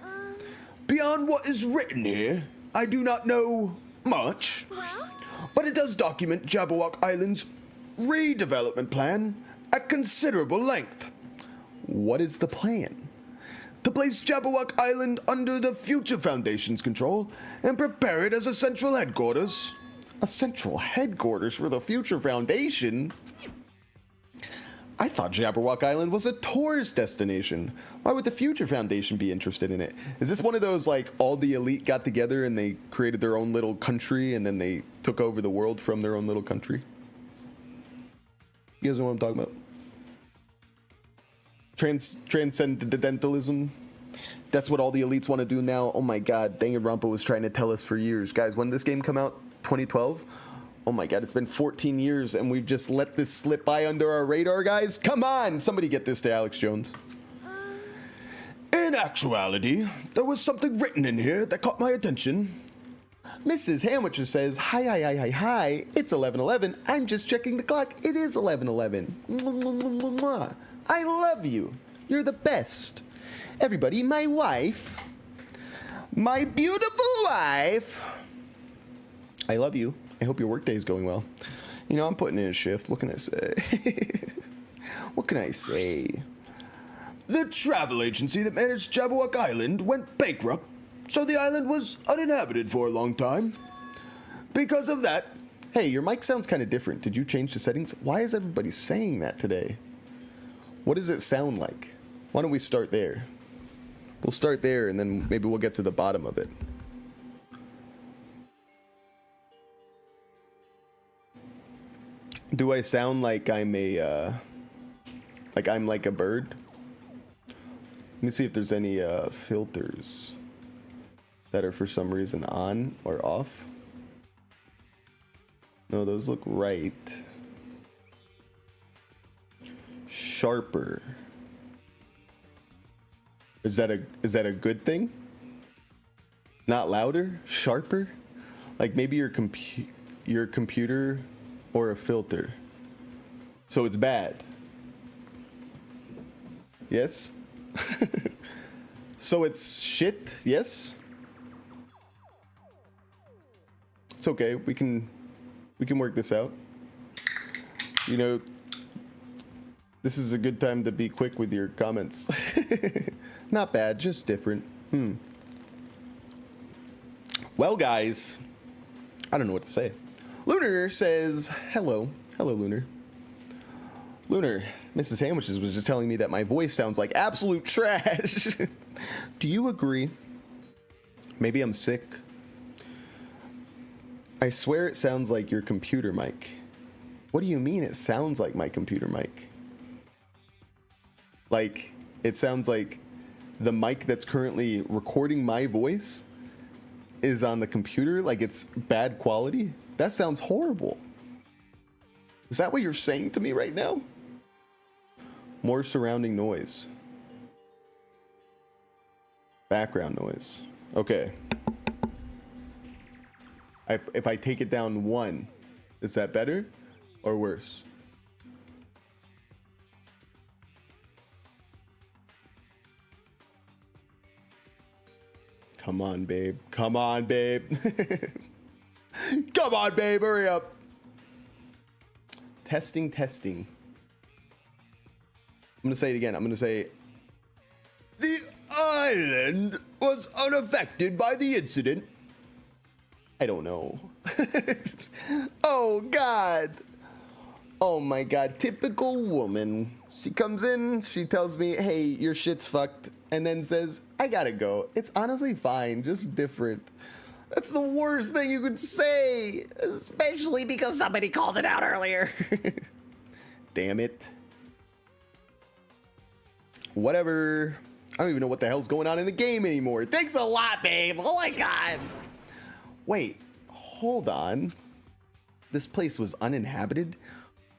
Beyond what is written here, I do not know much. well, But it does document Jabberwock Island's redevelopment plan at considerable length. What is the plan? To place Jabberwock Island under the Future Foundation's control and prepare it as a central headquarters. A central headquarters for the Future Foundation? I thought Jabberwock Island was a tourist destination. Why would the Future Foundation be interested in it? Is this one of those, like, all the elite got together and they created their own little country and then they took over the world from their own little country? You guys know what I'm talking about? Transcendentalism. That's what all the elites want to do now. Oh my god, Danganronpa was trying to tell us for years. Guys, when did this game come out? 2012? Oh my god, it's been 14 years and we've just let this slip by under our radar, guys. Come on! Somebody get this to Alex Jones. In actuality, there was something written in here that caught my attention. Mrs. Hamwitcher says, hi, it's 11:11. I'm just checking the clock. It is 11:11. I love you. You're the best. Everybody, my wife, my beautiful wife. I love you. I hope your workday is going well. You know, I'm putting in a shift. What can I say? What can I say? The travel agency that managed Jabberwock Island went bankrupt, so the island was uninhabited for a long time. Because of that... Hey, your mic sounds kind of different. Did you change the settings? Why is everybody saying that today? What does it sound like? Why don't we start there? We'll start there, and then maybe we'll get to the bottom of it. Do I sound like I'm a, like a bird? Let me see if there's any filters that are for some reason on or off. No, those look right. Sharper. Is that a good thing? Not louder? Sharper? Like maybe your computer or a filter. So it's bad. Yes? So it's shit, yes? It's okay, we can work this out. You know, This is a good time to be quick with your comments. Not bad, just different. Well, guys, I don't know what to say. Lunar says, hello. Hello, Lunar. Lunar, Mrs. Sandwiches was just telling me that my voice sounds like absolute trash. Do you agree? Maybe I'm sick. I swear it sounds like your computer mic. What do you mean it sounds like my computer mic? Like, it sounds like the mic that's currently recording my voice is on the computer, like it's bad quality? That sounds horrible. Is that what you're saying to me right now? More surrounding noise. Background noise. Okay. If I take it down 1, is that better or worse? Come on, babe. Come on, babe. Come on, babe. Hurry up. Testing, testing. I'm going to say it again. I'm going to say, the island was unaffected by the incident. I don't know. Oh, God. Oh, my God. Typical woman. She comes in, she tells me, hey, your shit's fucked, and then says, I gotta go. It's honestly fine, just different. That's the worst thing you could say, especially because somebody called it out earlier. Damn it. Whatever. I don't even know what the hell's going on in the game anymore. Thanks a lot, babe. Oh my God. Wait, hold on. This place was uninhabited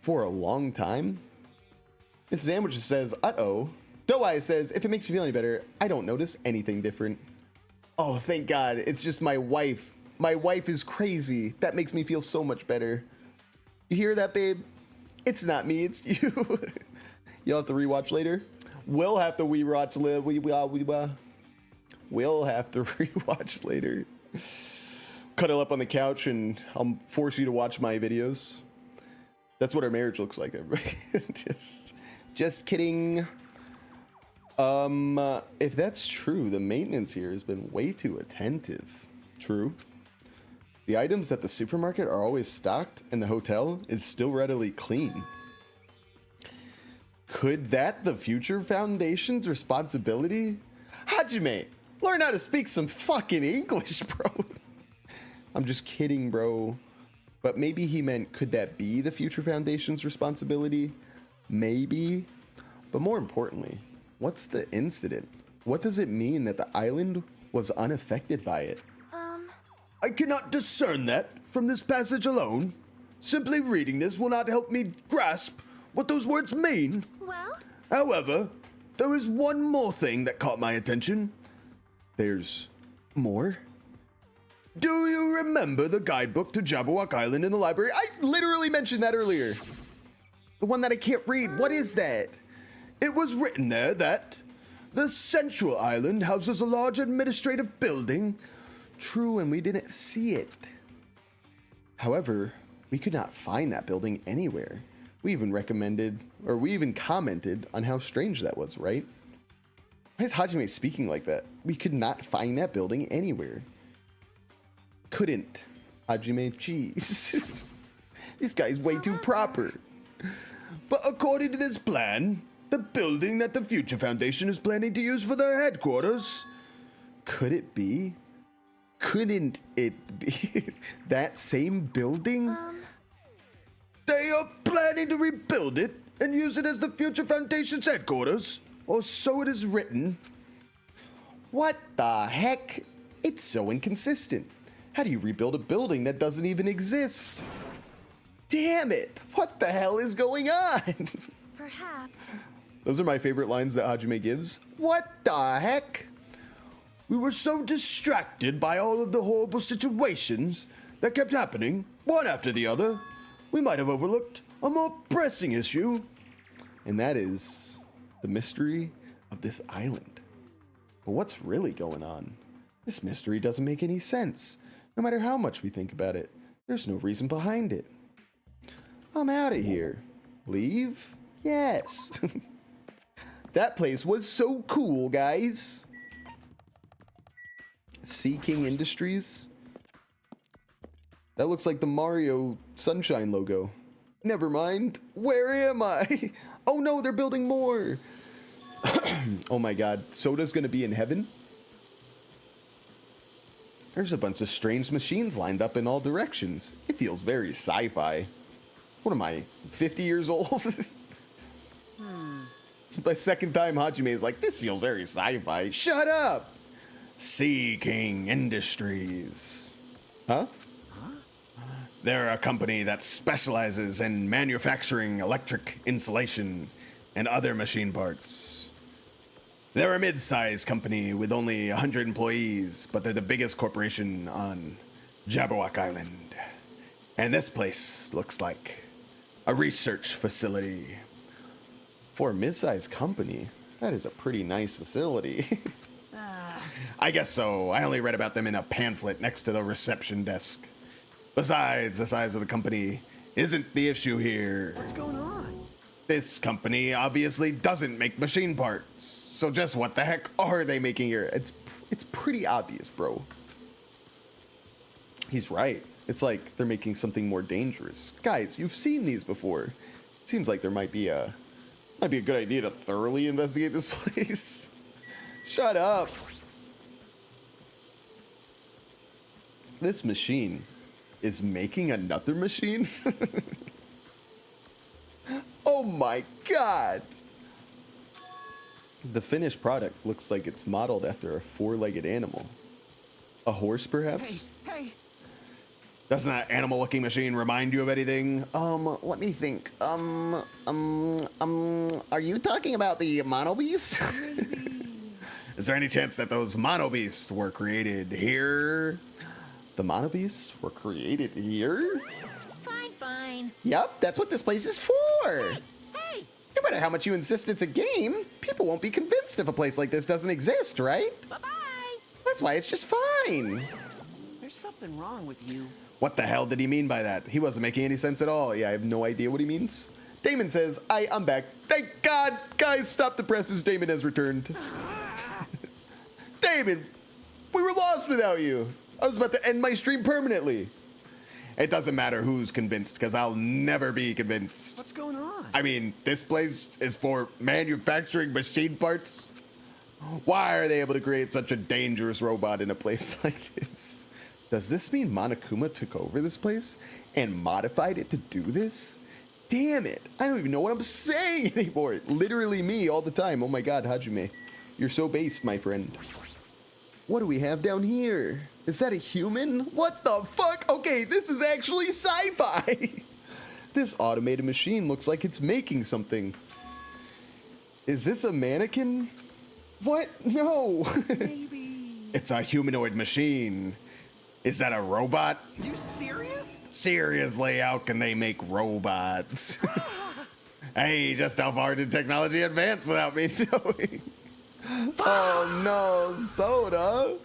for a long time? Mrs. Sandwiches says, uh-oh. Doe-Eye says, if it makes you feel any better, I don't notice anything different. Oh, thank God. It's just my wife. My wife is crazy. That makes me feel so much better. You hear that, babe? It's not me, it's you. You'll have to rewatch later. We'll have to rewatch later. We'll have to rewatch later. Cuddle up on the couch and I'll force you to watch my videos. That's what our marriage looks like, everybody. Just kidding. If that's true, the maintenance here has been way too attentive. True. The items at the supermarket are always stocked and the hotel is still readily clean. Could that the Future Foundation's responsibility? Hajime, learn how to speak some fucking English, bro. I'm just kidding, bro. But maybe he meant, could that be the Future Foundation's responsibility? Maybe. But more importantly, what's the incident? What does it mean that the island was unaffected by it? I cannot discern that from this passage alone. Simply reading this will not help me grasp what those words mean. Well? However, there is one more thing that caught my attention. There's more? Do you remember the guidebook to Jabberwock Island in the library? I literally mentioned that earlier. The one that I can't read. What is that? It was written there that the central island houses a large administrative building. True, and we didn't see it. However, we could not find that building anywhere. We even commented on how strange that was, right? Why is Hajime speaking like that? We could not find that building anywhere. Couldn't. Hajime, jeez. This guy's way too proper. But according to this plan, the building that the Future Foundation is planning to use for their headquarters, could it be? Couldn't it be that same building? They are planning to rebuild it and use it as the Future Foundation's headquarters, or so it is written. What the heck? It's so inconsistent. How do you rebuild a building that doesn't even exist? Damn it! What the hell is going on? Perhaps. Those are my favorite lines that Hajime gives. What the heck? We were so distracted by all of the horrible situations that kept happening, one after the other, we might have overlooked a more pressing issue. And that is the mystery of this island. But what's really going on? This mystery doesn't make any sense. No matter how much we think about it, there's no reason behind it. I'm out of here. Leave? Yes. That place was so cool, guys. Sea King Industries. That looks like the Mario Sunshine logo. Never mind. Where am I? Oh no, they're building more. Oh my god. Soda's gonna be in heaven? There's a bunch of strange machines lined up in all directions. It feels very sci-fi. What am I, 50 years old? It's my second time Hajime is like, this feels very sci-fi. Shut up! Sea King Industries. Huh? They're a company that specializes in manufacturing electric insulation and other machine parts. They're a mid-sized company with only 100 employees, but they're the biggest corporation on Jabberwock Island. And this place looks like a research facility. For a mid-sized company, that is a pretty nice facility. I guess so. I only read about them in a pamphlet next to the reception desk. Besides, the size of the company isn't the issue here. What's going on? This company obviously doesn't make machine parts. So just what the heck are they making here? It's pretty obvious, bro. He's right. It's like they're making something more dangerous. Guys, you've seen these before. It seems like there might be a good idea to thoroughly investigate this place. Shut up. This machine is making another machine? Oh my god! The finished product looks like it's modeled after a four-legged animal. A horse, perhaps? Hey! Doesn't that animal-looking machine remind you of anything? Let me think. Are you talking about the Mono Beast? Is there any chance that those Mono Beasts were created here? The Mono Beasts were created here? Fine. Yup, that's what this place is for. Hey! No matter how much you insist it's a game, people won't be convinced if a place like this doesn't exist, right? Bye-bye! That's why it's just fine. There's something wrong with you. What the hell did he mean by that? He wasn't making any sense at all. Yeah, I have no idea what he means. Damon says, I'm back. Thank God. Guys, stop the presses. Damon has returned. Damon, we were lost without you. I was about to end my stream permanently. It doesn't matter who's convinced, because I'll never be convinced. What's going on? I mean, this place is for manufacturing machine parts. Why are they able to create such a dangerous robot in a place like this? Does this mean Monokuma took over this place and modified it to do this? Damn it. I don't even know what I'm saying anymore. Literally me all the time. Oh my god, Hajime. You're so based, my friend. What do we have down here? Is that a human? What the fuck? Okay, this is actually sci-fi. This automated machine looks like it's making something. Is this a mannequin? What? No. Maybe. It's a humanoid machine. Is that a robot? You serious? Seriously, how can they make robots? Hey, just how far did technology advance without me knowing? Oh no, Soda.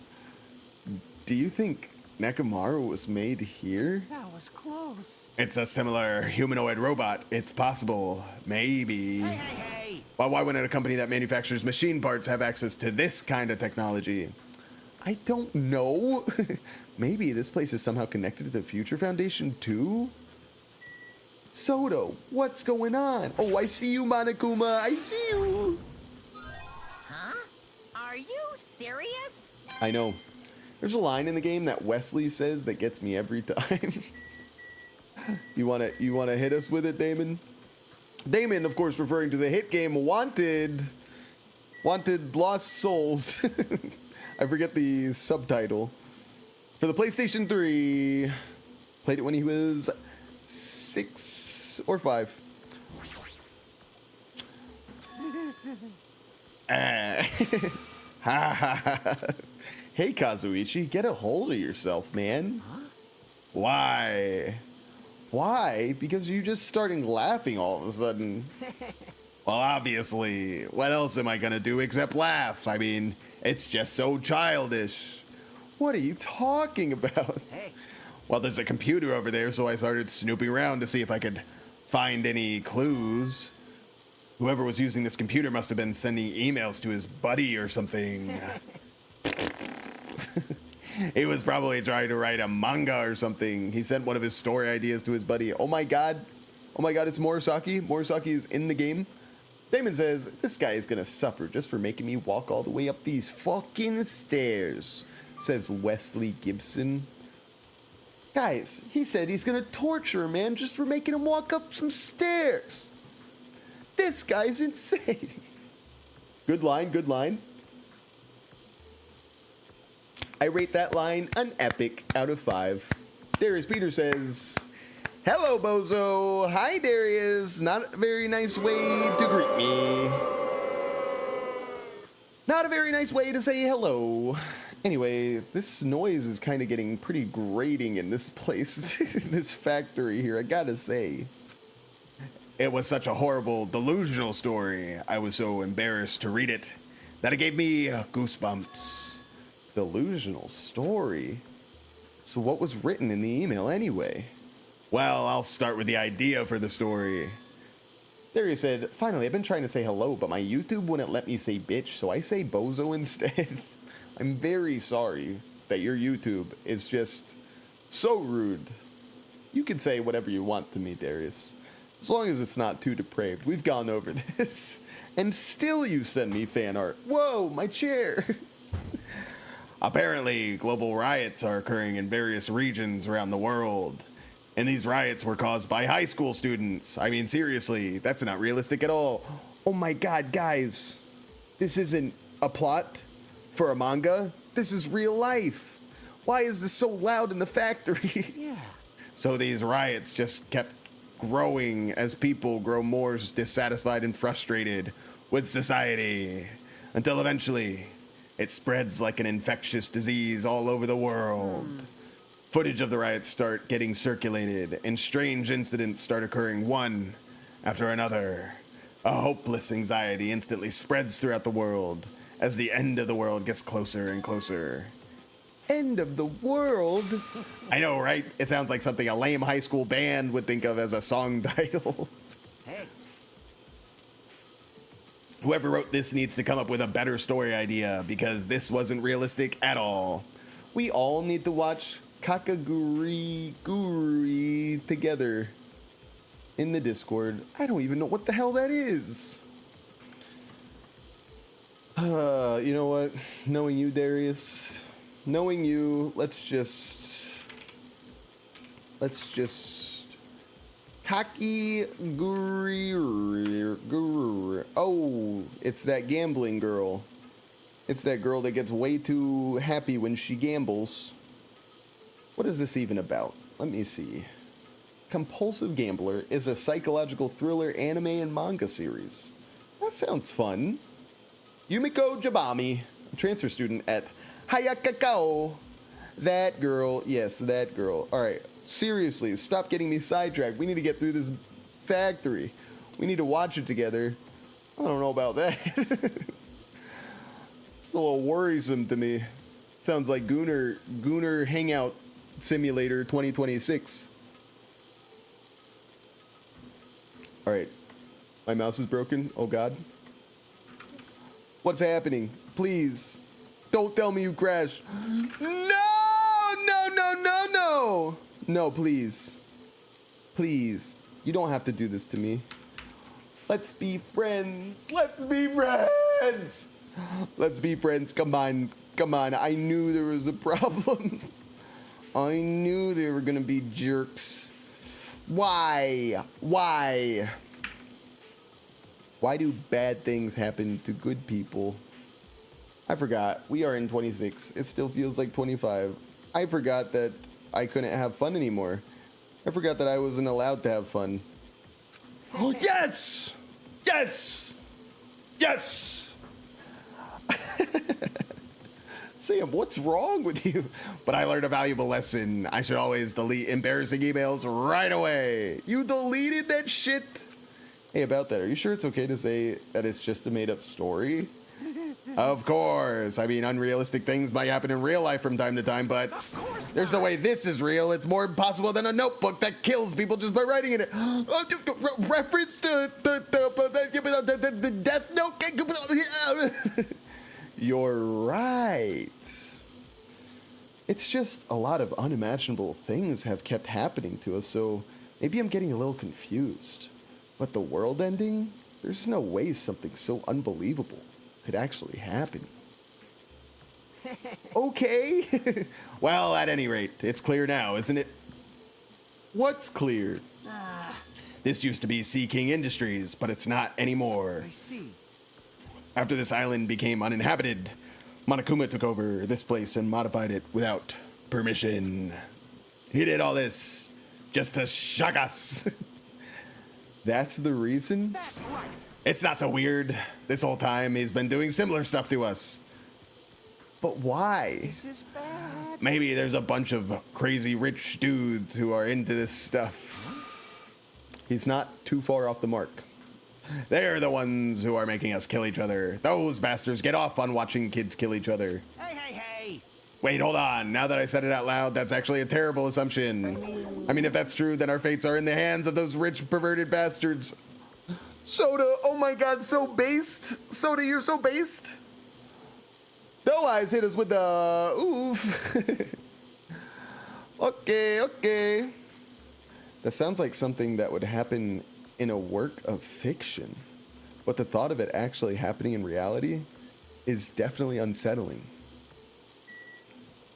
Do you think Nekomaru was made here? That was close. It's a similar humanoid robot. It's possible. Maybe. Hey! Well, why wouldn't a company that manufactures machine parts have access to this kind of technology? I don't know. Maybe this place is somehow connected to the Future Foundation too? Soda, what's going on? Oh, I see you, Monokuma. I see you. Huh? Are you serious? I know. There's a line in the game that Wesley says that gets me every time. You wanna hit us with it, Damon? Damon, of course, referring to the hit game Wanted Lost Souls. I forget the subtitle. For the PlayStation 3. Played it when he was 6 or 5. Hey, Kazuichi, get a hold of yourself, man. Huh? Why? Why? Because you're just starting laughing all of a sudden. Well, obviously. What else am I gonna do except laugh? I mean, it's just so childish. What are you talking about? Hey. Well, there's a computer over there, so I started snooping around to see if I could find any clues. Whoever was using this computer must have been sending emails to his buddy or something. He was probably trying to write a manga or something. He sent one of his story ideas to his buddy. Oh my god. Oh my god, it's Morisaki. Morisaki is in the game. Damon says, this guy is gonna suffer just for making me walk all the way up these fucking stairs, says Wesley Gibson. Guys, he said he's gonna torture a man just for making him walk up some stairs. This guy's insane. Good line, good line. I rate that line an epic out of 5. Darius Peter says, hello, Bozo. Hi, Darius. Not a very nice way to greet me. Not a very nice way to say hello. Anyway, this noise is kind of getting pretty grating in this place, in this factory here, I gotta say. It was such a horrible, delusional story. I was so embarrassed to read it that it gave me goosebumps. Delusional story? So what was written in the email anyway? Well, I'll start with the idea for the story. There he said, finally, I've been trying to say hello, but my YouTube wouldn't let me say bitch, so I say bozo instead. I'm very sorry that your YouTube is just so rude. You can say whatever you want to me, Darius. As long as it's not too depraved. We've gone over this. And still you send me fan art. Whoa, my chair. Apparently, global riots are occurring in various regions around the world. And these riots were caused by high school students. I mean, seriously, that's not realistic at all. Oh my god, guys. This isn't a plot for a manga. This is real life. Why is this so loud in the factory? Yeah. So these riots just kept growing as people grow more dissatisfied and frustrated with society. Until eventually, it spreads like an infectious disease all over the world. Footage of the riots start getting circulated, and strange incidents start occurring one after another. A hopeless anxiety instantly spreads throughout the world as the end of the world gets closer and closer. End of the world? I know, right? It sounds like something a lame high school band would think of as a song title. Hey. Whoever wrote this needs to come up with a better story idea, because this wasn't realistic at all. We all need to watch Kakaguri together in the Discord. I don't even know what the hell that is. You know what? Knowing you, Darius, knowing you, let's just Kakiguri. Oh, it's that gambling girl. It's that girl that gets way too happy when she gambles. What is this even about? Let me see. Compulsive Gambler is a psychological thriller anime and manga series. That sounds fun. Yumiko Jabami, a transfer student at Hayakakao. That girl, yes, that girl. All right, seriously, stop getting me sidetracked. We need to get through this factory. We need to watch it together. I don't know about that. It's a little worrisome to me. Sounds like Gooner Hangout Simulator 2026. All right, my mouse is broken. Oh God. What's happening? Please, don't tell me you crashed. No! No, please. Please. You don't have to do this to me. Let's be friends. Let's be friends. Let's be friends. Come on. Come on. I knew there was a problem. I knew they were gonna be jerks. Why? Why? Why do bad things happen to good people? I forgot. We are in 26. It still feels like 25. I forgot that I couldn't have fun anymore. I forgot that I wasn't allowed to have fun. Oh, yes! Yes! Yes! Sam, what's wrong with you? But I learned a valuable lesson. I should always delete embarrassing emails right away. You deleted that shit? Hey, about that, are you sure it's okay to say that it's just a made-up story? Of course. I mean, unrealistic things might happen in real life from time to time, but there's no way this is real. It's more impossible than a notebook that kills people just by writing in it. Reference to the Death Note. You're right. It's just a lot of unimaginable things have kept happening to us, so maybe I'm getting a little confused. But the world ending? There's no way something so unbelievable could actually happen. Okay. Well, at any rate, it's clear now, isn't it? What's clear? This used to be Sea King Industries, but it's not anymore. I see. After this island became uninhabited, Monokuma took over this place and modified it without permission. He did all this just to shock us. That's the reason? That's right. It's not so weird. This whole time he's been doing similar stuff to us. But why? This is bad. Maybe there's a bunch of crazy rich dudes who are into this stuff. He's not too far off the mark. They're the ones who are making us kill each other. Those bastards get off on watching kids kill each other. Hey, hey, hey. Wait, hold on. Now that I said it out loud, that's actually a terrible assumption. I mean, if that's true, then our fates are in the hands of those rich, perverted bastards. Soda, oh my god, so based. Soda, you're so based. Doe Eyes hit us with the oof. Okay. That sounds like something that would happen in a work of fiction. But the thought of it actually happening in reality is definitely unsettling.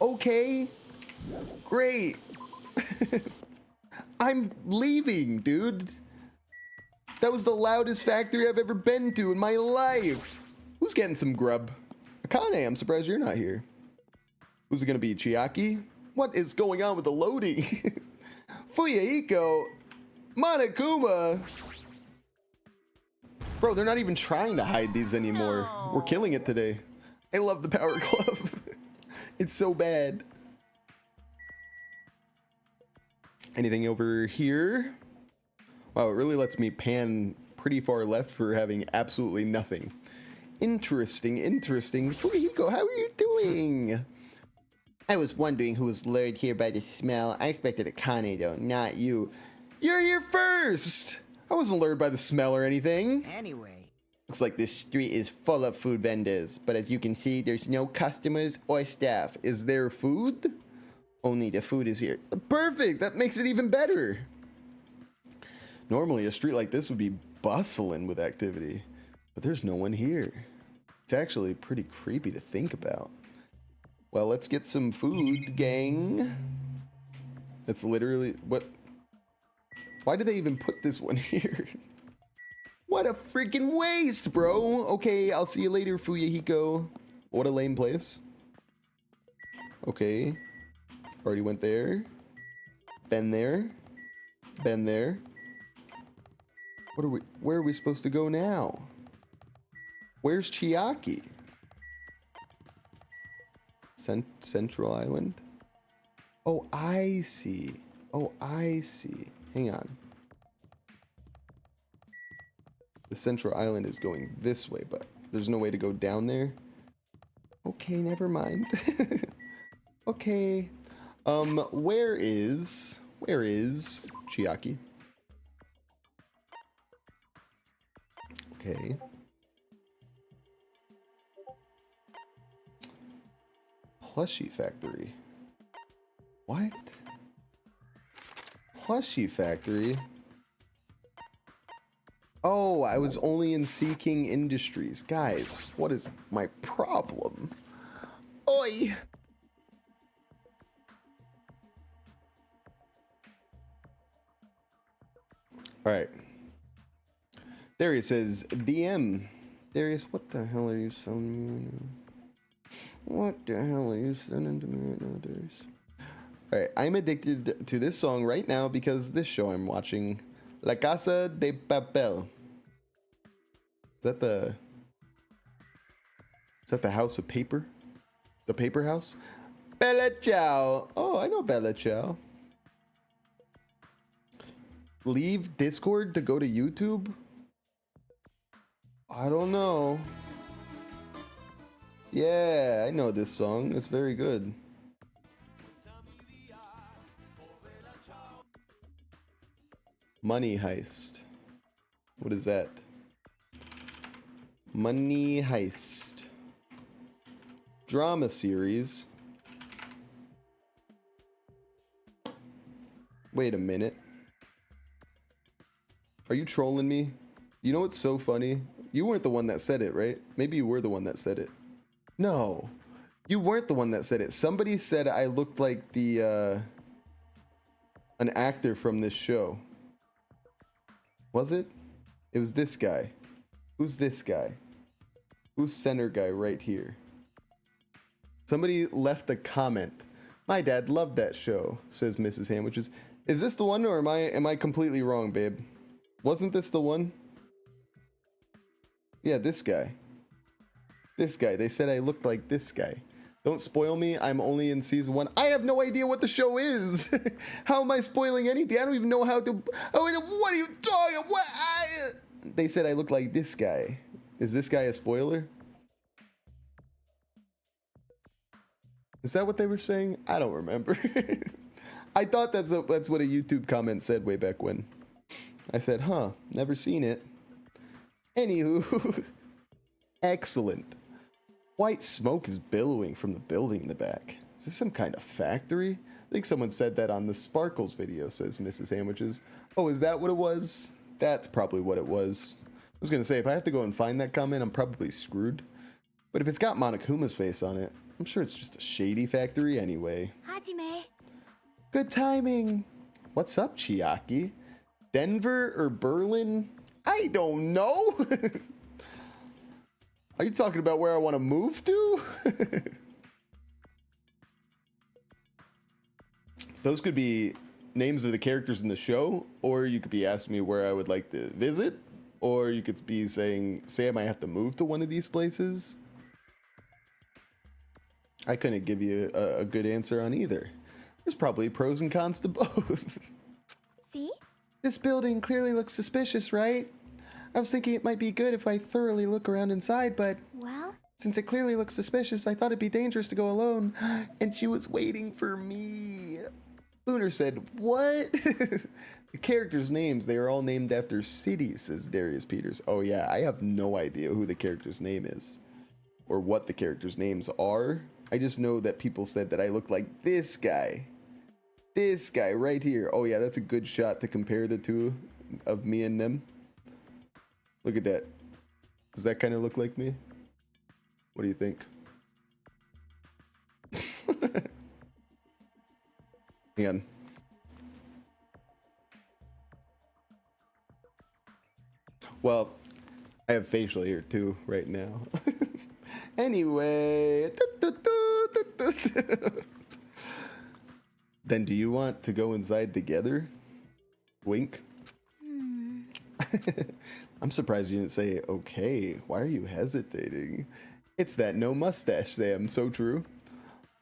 Okay, great. I'm leaving, dude. That was the loudest factory I've ever been to in my life. Who's getting some grub? Akane, I'm surprised you're not here. Who's it gonna be, Chiaki? What is going on with the loading? Fuyahiko, Monokuma. Bro, they're not even trying to hide these anymore. We're killing it today. I love the Power Glove. It's so bad. Anything over here? Wow, it really lets me pan pretty far left for having absolutely nothing. Interesting. Fuyahiko, how are you doing? I was wondering who was lured here by the smell. I expected Akane though, not you. You're here first! I wasn't lured by the smell or anything. Anyway. Looks like this street is full of food vendors, but as you can see, there's no customers or staff. Is there food? Only the food is here. Perfect! That makes it even better. Normally, a street like this would be bustling with activity, but there's no one here. It's actually pretty creepy to think about. Well, let's get some food, gang. That's literally what. Why did they even put this one here? What a freaking waste, bro. Okay, I'll see you later, Fuyahiko. What a lame place. Okay. Already went there. Been there. Been there. Where are we supposed to go now? Where's Chiaki? Central Island? Oh, I see. Hang on. The Central Island is going this way, but there's no way to go down there. Okay, never mind. Okay. Where is Chiaki? Okay. Plushie factory. What? Plushie factory? Oh, I was only in Sea King Industries. Guys, what is my problem? Oi! Alright. Darius says, DM. Darius, what the hell are you selling me right now? What the hell are you sending to me right now, Darius? Alright, I'm addicted to this song right now because this show I'm watching, La Casa de Papel. Is that the House of Paper? The Paper House? Bella Ciao. Oh, I know Bella Ciao. Leave Discord to go to YouTube? I don't know. Yeah, I know this song. It's very good. Money Heist. What is that? Money Heist. Drama series. Wait a minute. Are you trolling me? You know what's so funny? You weren't the one that said it, right? Maybe you were the one that said it. No. You weren't the one that said it. Somebody said I looked like the an actor from this show. Was it? It was this guy. Who's this guy? Who's center guy right here? Somebody left a comment. My dad loved that show, says Mrs. Sandwiches. Is this the one, or am I completely wrong, babe? Wasn't this the one? Yeah, this guy. This guy. They said I looked like this guy. Don't spoil me. I'm only in season 1. I have no idea what the show is. How am I spoiling anything? I don't even know how to. Oh, what are you talking? What? They said I look like this guy. Is this guy a spoiler? Is that what they were saying? I don't remember. I thought that's what a YouTube comment said way back when. I said, huh, never seen it. Anywho, excellent. White smoke is billowing from the building in the back. Is this some kind of factory? I think someone said that on the Sparkles video, says Mrs. Sandwiches. Oh, is that what it was? That's probably what it was. I was going to say, if I have to go and find that comment, I'm probably screwed. But if it's got Monokuma's face on it, I'm sure it's just a shady factory anyway. Hajime. Good timing. What's up, Chiaki? Denver or Berlin? I don't know. Are you talking about where I want to move to? Those could be names of the characters in the show, or you could be asking me where I would like to visit, or you could be saying, Sam, I have to move to one of these places. I couldn't give you a good answer on either. There's probably pros and cons to both. See? This building clearly looks suspicious, right? I was thinking it might be good if I thoroughly look around inside, but Well, since it clearly looks suspicious, I thought it'd be dangerous to go alone. And she was waiting for me. Lunar said, what? The characters' names, they are all named after cities, says Darius Peters. Oh yeah, I have no idea who the character's name is. Or what the characters' names are. I just know that people said that I look like this guy. This guy right here. Oh yeah, that's a good shot to compare the two of me and them. Look at that. Does that kind of look like me? What do you think? Hang on. Well, I have facial hair too right now. Anyway. Then do you want to go inside together? Wink. I'm surprised you didn't say, okay, why are you hesitating? It's that no mustache, Sam. So true.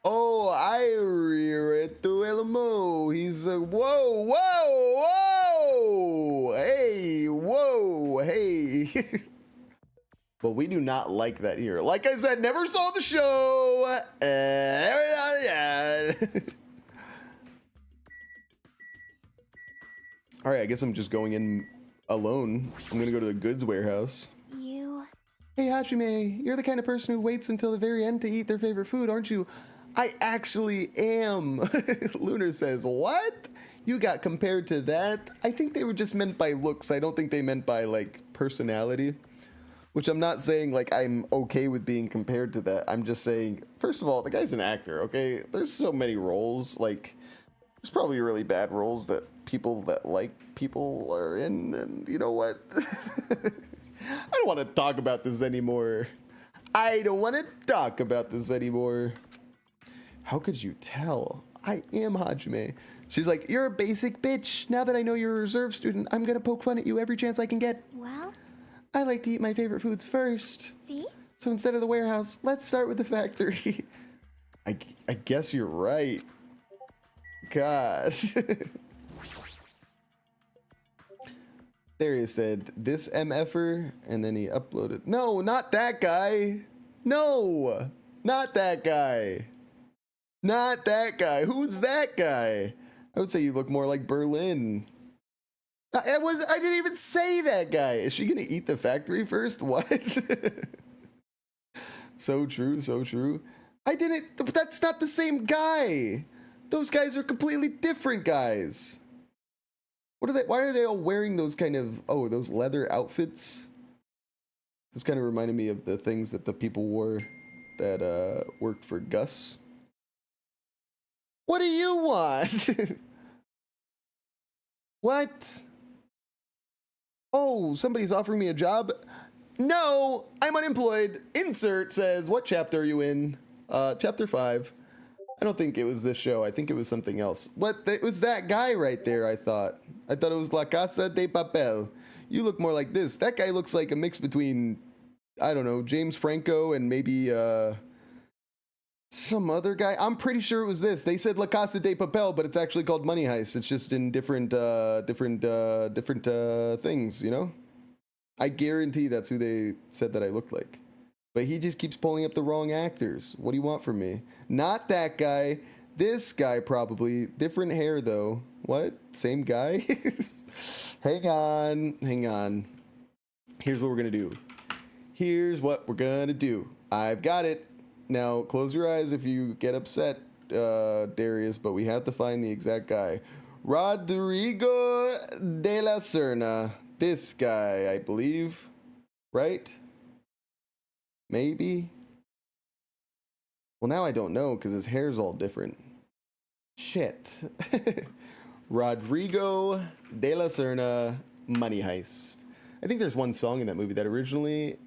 Oh, I read to Elmo. He's a whoa, whoa, whoa. Hey, whoa, hey. But we do not like that here. Like I said, never saw the show. All right, I guess I'm just going in alone. I'm gonna go to the goods warehouse. you. hey, Hajime, you're the kind of person who waits until the very end to eat their favorite food, aren't you? I actually am. Lunar says, what? You got compared to that? I think they were just meant by looks. I don't think they meant by like personality. Which I'm not saying like I'm okay with being compared to that. I'm just saying, first of all, the guy's an actor, okay? There's so many roles. Like, there's probably really bad roles that people that like people are in. And you know what? I don't want to talk about this anymore. I don't want to talk about this anymore. How could you tell? I am Hajime. She's like, you're a basic bitch. Now that I know you're a reserve student, I'm going to poke fun at you every chance I can get. Well, I like to eat my favorite foods first. see? So instead of the warehouse, let's start with the factory. I guess you're right. God. Darius said, this MFer, and then he uploaded. No, not that guy. No. Not that guy. Not that guy. Who's that guy? I would say you look more like Berlin. I didn't even say that guy. Is she gonna eat the factory first? What? So true, so true. I didn't. That's not the same guy. Those guys are completely different guys. What are they? Why are they all wearing those kind of those leather outfits? This kind of reminded me of the things that the people wore that worked for Gus. What do you want? What? Oh, somebody's offering me a job? No, I'm unemployed. Insert says, what chapter are you in? Chapter 5. I don't think it was this show. I think it was something else. What? It was that guy right there, I thought. I thought it was La Casa de Papel. You look more like this. That guy looks like a mix between, I don't know, James Franco and maybe some other guy. I'm pretty sure it was this. They said La Casa de Papel, but it's actually called Money Heist. It's just in different things, you know? I guarantee that's who they said that I looked like. But he just keeps pulling up the wrong actors. What do you want from me? Not that guy. This guy probably. Different hair, though. What? Same guy? Hang on. Here's what we're going to do. I've got it. Now, close your eyes if you get upset, Darius, but we have to find the exact guy. Rodrigo de la Serna. This guy, I believe. Right? Maybe? Well, now I don't know because his hair's all different. Shit. Rodrigo de la Serna, Money Heist. I think there's one song in that movie that originally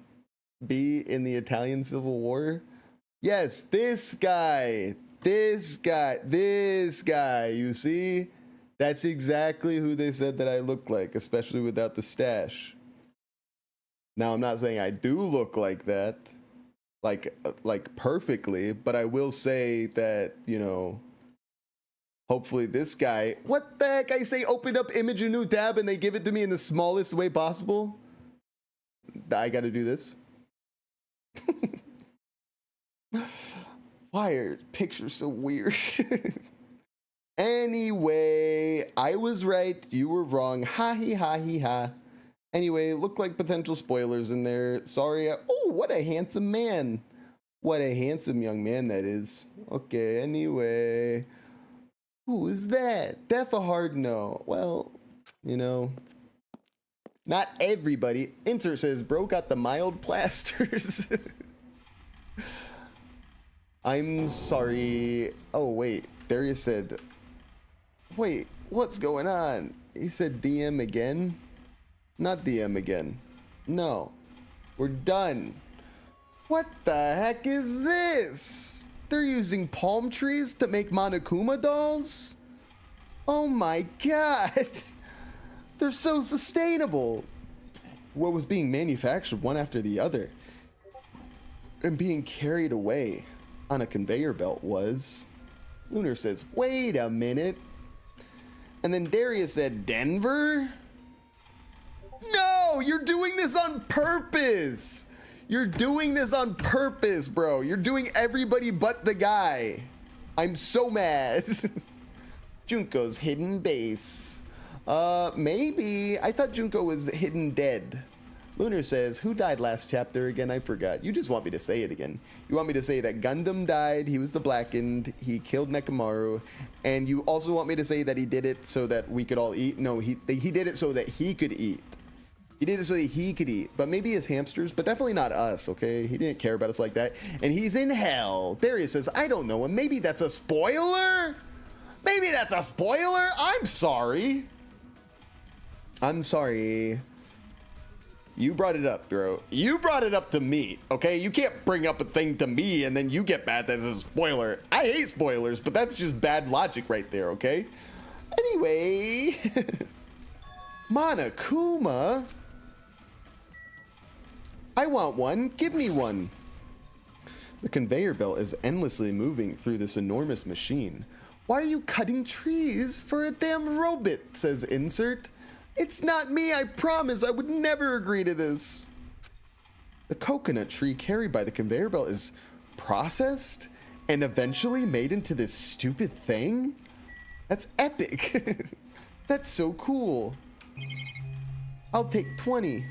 be in the Italian Civil War. Yes, this guy, you see? That's exactly who they said that I look like, especially without the stash. Now, I'm not saying I do look like that, like perfectly, but I will say that, you know, hopefully this guy, what the heck? I say open up image a new tab and they give it to me in the smallest way possible. I got to do this. Why are pictures so weird? Anyway, I was right. You were wrong. Ha he ha he ha. Anyway, look like potential spoilers in there. Sorry. Oh, what a handsome man. What a handsome young man that is. Okay, anyway. Who is that? Def a hard no. Well, you know. Not everybody. Insert says, bro got the mild plasters. I'm sorry. Oh, wait. Darius said, wait, what's going on? He said DM again? Not DM again. No. We're done. What the heck is this? They're using palm trees to make Monokuma dolls? Oh my god. They're so sustainable. What was being manufactured one after the other and being carried away on a conveyor belt was... Lunar says, wait a minute. And then Darius said, Denver? No, you're doing this on purpose. You're doing this on purpose, bro. You're doing everybody but the guy. I'm so mad. Junko's hidden base. Maybe. I thought Junko was hidden dead. Lunar says, who died last chapter again? I forgot. You just want me to say it again. You want me to say that Gundam died, he was the Blackened, he killed Nekomaru, and you also want me to say that he did it so that we could all eat? No, he did it so that he could eat. He did it so that he could eat, but maybe his hamsters, but definitely not us, okay? He didn't care about us like that. And he's in hell. Darius says, I don't know, and maybe that's a spoiler? Maybe that's a spoiler? I'm sorry. I'm sorry. You brought it up, bro. You brought it up to me, okay? You can't bring up a thing to me and then you get mad that it's a spoiler. I hate spoilers, but that's just bad logic right there, okay? Anyway. Monokuma? I want one. Give me one. The conveyor belt is endlessly moving through this enormous machine. Why are you cutting trees for a damn robot? Says Insert. It's not me, I promise. I would never agree to this. The coconut tree carried by the conveyor belt is processed and eventually made into this stupid thing? That's epic. That's so cool. I'll take 20.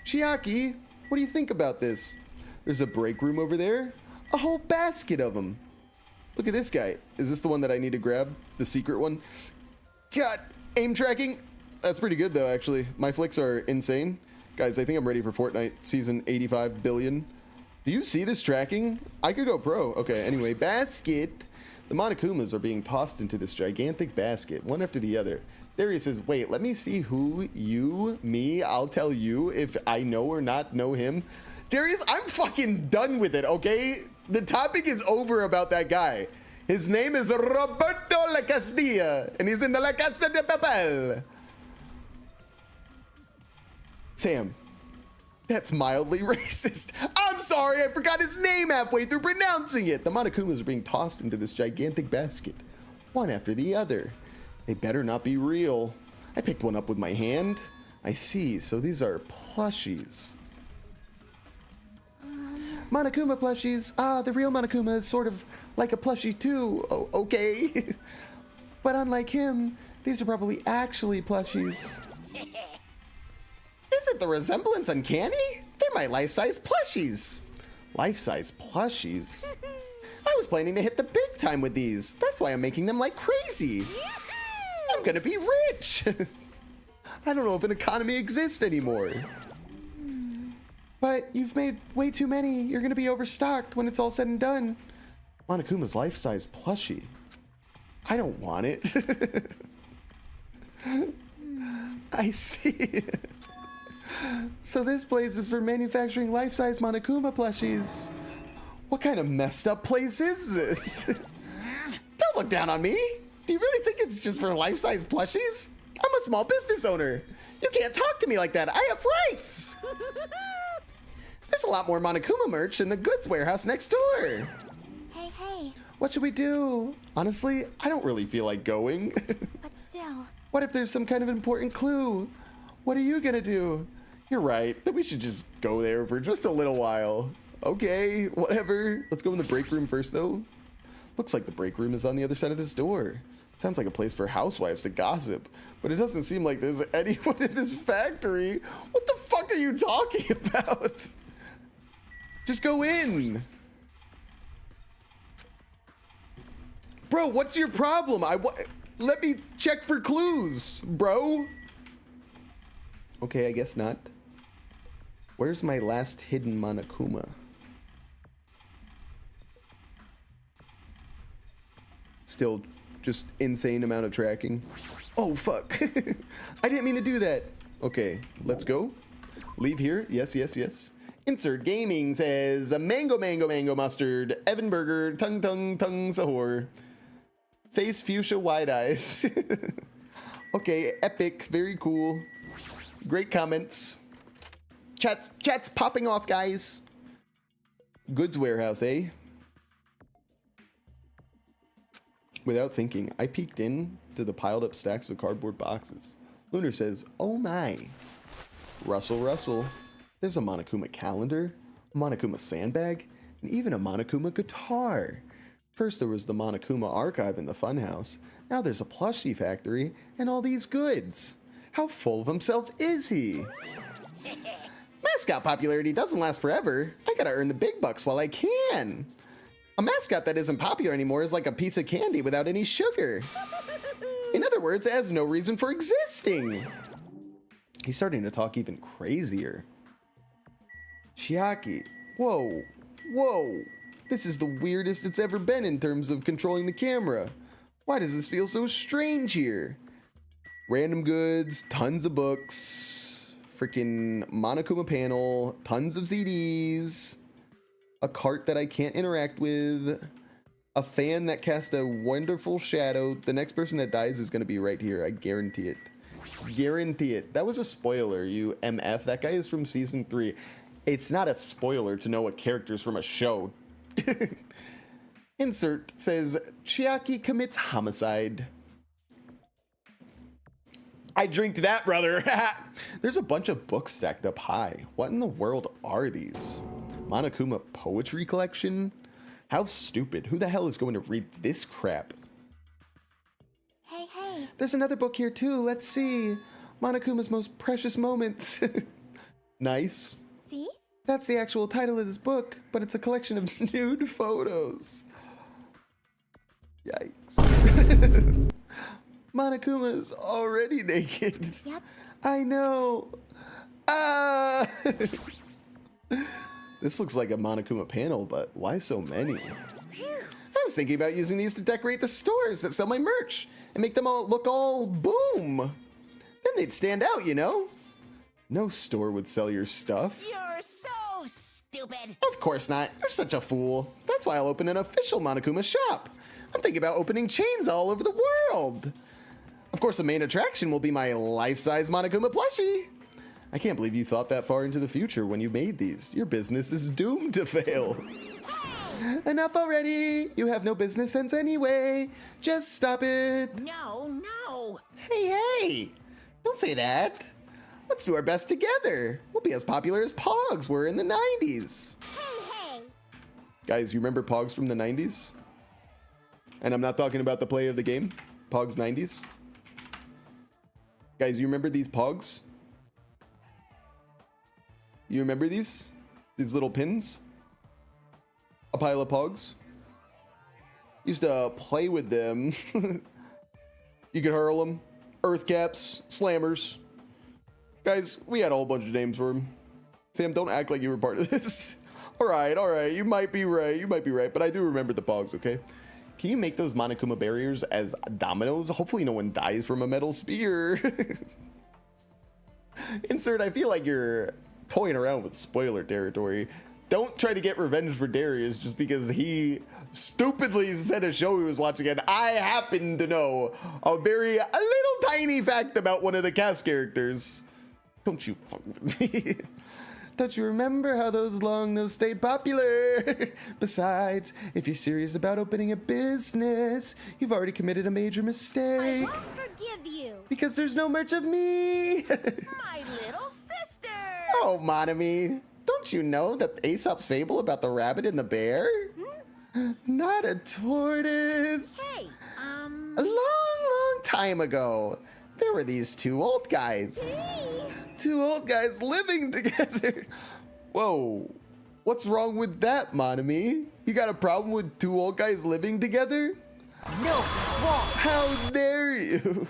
Chiaki, what do you think about this? There's a break room over there. A whole basket of them. Look at this guy. Is this the one that I need to grab? The secret one? God, aim tracking. That's pretty good though, actually. My flicks are insane. Guys, I think I'm ready for Fortnite season 85 billion. Do you see this tracking? I could go pro. Okay, anyway, basket. The Monokumas are being tossed into this gigantic basket, one after the other. Darius says, wait, let me see who, you, me, I'll tell you if I know or not know him. Darius, I'm fucking done with it, okay? The topic is over about that guy. His name is Roberto La Castilla, and he's in the La Casa de Papel. Sam, that's mildly racist. I'm sorry, I forgot his name halfway through pronouncing it. The Monokumas are being tossed into this gigantic basket, one after the other. They better not be real. I picked one up with my hand. I see, so these are plushies. Monokuma plushies. Ah, the real Monokuma is sort of like a plushie too. Oh, okay. But unlike him, these are probably actually plushies. Isn't the resemblance uncanny? They're my life-size plushies. Life-size plushies? I was planning to hit the big time with these. That's why I'm making them like crazy. I'm gonna be rich. I don't know if an economy exists anymore. But you've made way too many. You're gonna be overstocked when it's all said and done. Monokuma's life-size plushie. I don't want it. I see. So this place is for manufacturing life-size Monokuma plushies. What kind of messed up place is this? Don't look down on me. Do you really think it's just for life-size plushies? I'm a small business owner. You can't talk to me like that. I have rights. There's a lot more Monokuma merch in the goods warehouse next door. Hey, hey. What should we do? Honestly, I don't really feel like going. But still. What if there's some kind of important clue? What are you gonna do? You're right, that we should just go there for just a little while. Okay, whatever. Let's go in the break room first though. Looks like the break room is on the other side of this door. Sounds like a place for housewives to gossip, but it doesn't seem like there's anyone in this factory. What the fuck are you talking about? Just go in. Bro, what's your problem? Let me check for clues, bro. Okay, I guess not. Where's my last hidden Monokuma? Still just insane amount of tracking. Oh, fuck. I didn't mean to do that. Okay, let's go. Leave here. Yes, yes, yes. Insert gaming says mango, mango, mango mustard, Evan Burger, tongue, tongue, tongue, sahur. Face fuchsia wide eyes. Okay, epic, very cool. Great comments. Chat's popping off, guys. Goods warehouse, eh? Without thinking, I peeked in to the piled up stacks of cardboard boxes. Lunar says, oh my. Russell, Russell. There's a Monokuma calendar, a Monokuma sandbag, and even a Monokuma guitar. First there was the Monokuma archive in the funhouse. Now there's a plushie factory and all these goods. How full of himself is he? Mascot popularity doesn't last forever. I gotta earn the big bucks while I can. A mascot that isn't popular anymore is like a piece of candy without any sugar. In other words, it has no reason for existing. He's starting to talk even crazier. Chiaki, whoa, whoa. This is the weirdest it's ever been in terms of controlling the camera. Why does this feel so strange here? Random goods, tons of books, freaking Monokuma panel, tons of CDs, a cart that I can't interact with, a fan that casts a wonderful shadow. The next person that dies is going to be right here. I guarantee it. Guarantee it. That was a spoiler, you MF. That guy is from season 3. It's not a spoiler to know what characters from a show. Insert says, Chiaki commits homicide. I drinked that, brother. There's a bunch of books stacked up high. What in the world are these? Monokuma poetry collection? How stupid. Who the hell is going to read this crap? Hey, hey. There's another book here too. Let's see. Monokuma's Most Precious Moments. Nice. See? That's the actual title of this book, but it's a collection of nude photos. Yikes. Monokuma's already naked. Yep. I know. Ah! This looks like a Monokuma panel, but why so many? I was thinking about using these to decorate the stores that sell my merch and make them all look all boom. Then they'd stand out, you know? No store would sell your stuff. You're so stupid. Of course not. You're such a fool. That's why I'll open an official Monokuma shop. I'm thinking about opening chains all over the world. Of course, the main attraction will be my life-size Monokuma plushie. I can't believe you thought that far into the future when you made these. Your business is doomed to fail. Enough already. You have no business sense anyway. Just stop it. No, no. Hey, don't say that. Let's do our best together. We'll be as popular as Pogs were in the 90s. Hey, hey. Guys, you remember Pogs from the 90s? And I'm not talking about the play of the game, Pogs 90s. Guys, you remember these Pogs? You remember these? These little pins? A pile of Pogs? Used to play with them. You could hurl them. Earth caps, slammers. Guys, we had a whole bunch of names for him. Sam, don't act like you were part of this. All right. You might be right. But I do remember the Pogs, okay? Can you make those Monokuma barriers as dominoes? Hopefully no one dies from a metal spear. Insert, I feel like you're toying around with spoiler territory. Don't try to get revenge for Darius just because he stupidly said a show he was watching and I happen to know a little tiny fact about one of the cast characters. Don't you fuck with me. Don't you remember how those stayed popular? Besides, if you're serious about opening a business, you've already committed a major mistake. I won't forgive you. Because there's no merch of me. My little sister. Oh, Monami, don't you know that Aesop's fable about the rabbit and the bear? Not a tortoise. Hey, A long time ago, there were these two old guys. Two old guys living together. Whoa, what's wrong with that, Monami? You got a problem with two old guys living together? no, it's wrong. How dare you?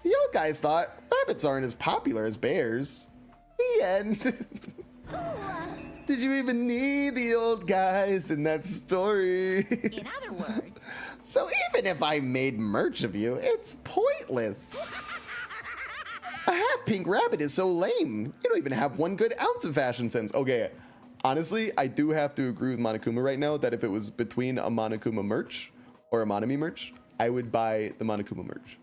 The old guys thought rabbits aren't as popular as bears. The end. Did you even need the old guys in that story? In other words, So even if I made merch of you, it's pointless. A half-pink rabbit is so lame. You don't even have one good ounce of fashion sense. Okay, honestly, I do have to agree with Monokuma right now that if it was between a Monokuma merch or a Monami merch, I would buy the Monokuma merch.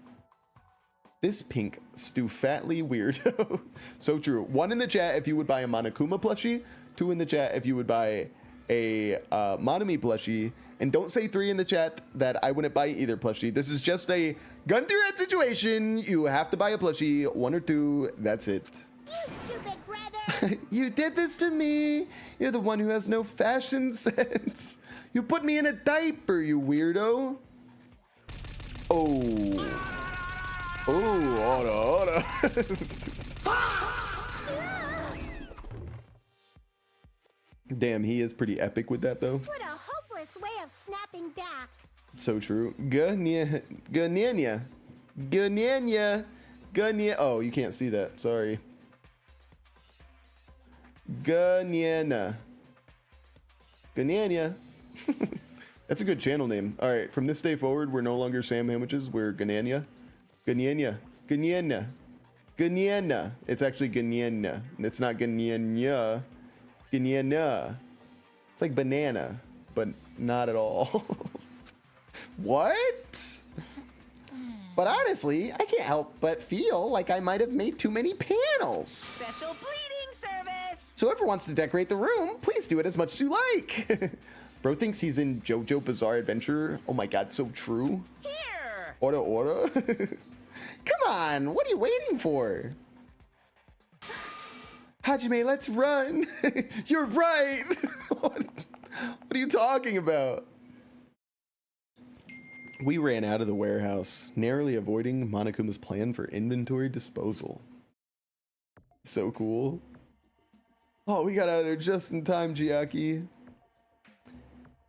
This pink fatly weirdo. So true. 1 in the chat if you would buy a Monokuma plushie. 2 in the chat if you would buy a Monami plushie. And don't say 3 in the chat that I wouldn't buy either plushie. This is just a gun to your head situation. You have to buy a plushie. 1 or 2. That's it. You stupid brother. You did this to me. You're the one who has no fashion sense. You put me in a diaper, you weirdo. Oh. Oh, order. Damn, he is pretty epic with that, though. What a hopeless way of snapping back. So true. Ganyanya. Oh, you can't see that. Sorry. Ganyana. That's a good channel name. All right, from this day forward, we're no longer Sam Sandwiches. We're Ganyanya. Ganyana. It's actually Ganyana. It's not Ganyanya. Ganyana. It's like banana, but not at all. What? But honestly, I can't help but feel like I might have made too many panels. special bleeding service. So whoever wants to decorate the room, please do it as much as you like. Bro thinks he's in JoJo Bizarre Adventure. Oh my god, so true. Here. Order. Come on, what are you waiting for? Hajime, let's run. You're right. What What are you talking about? We ran out of the warehouse, narrowly avoiding Monokuma's plan for inventory disposal. So cool. Oh, we got out of there just in time, Chiaki.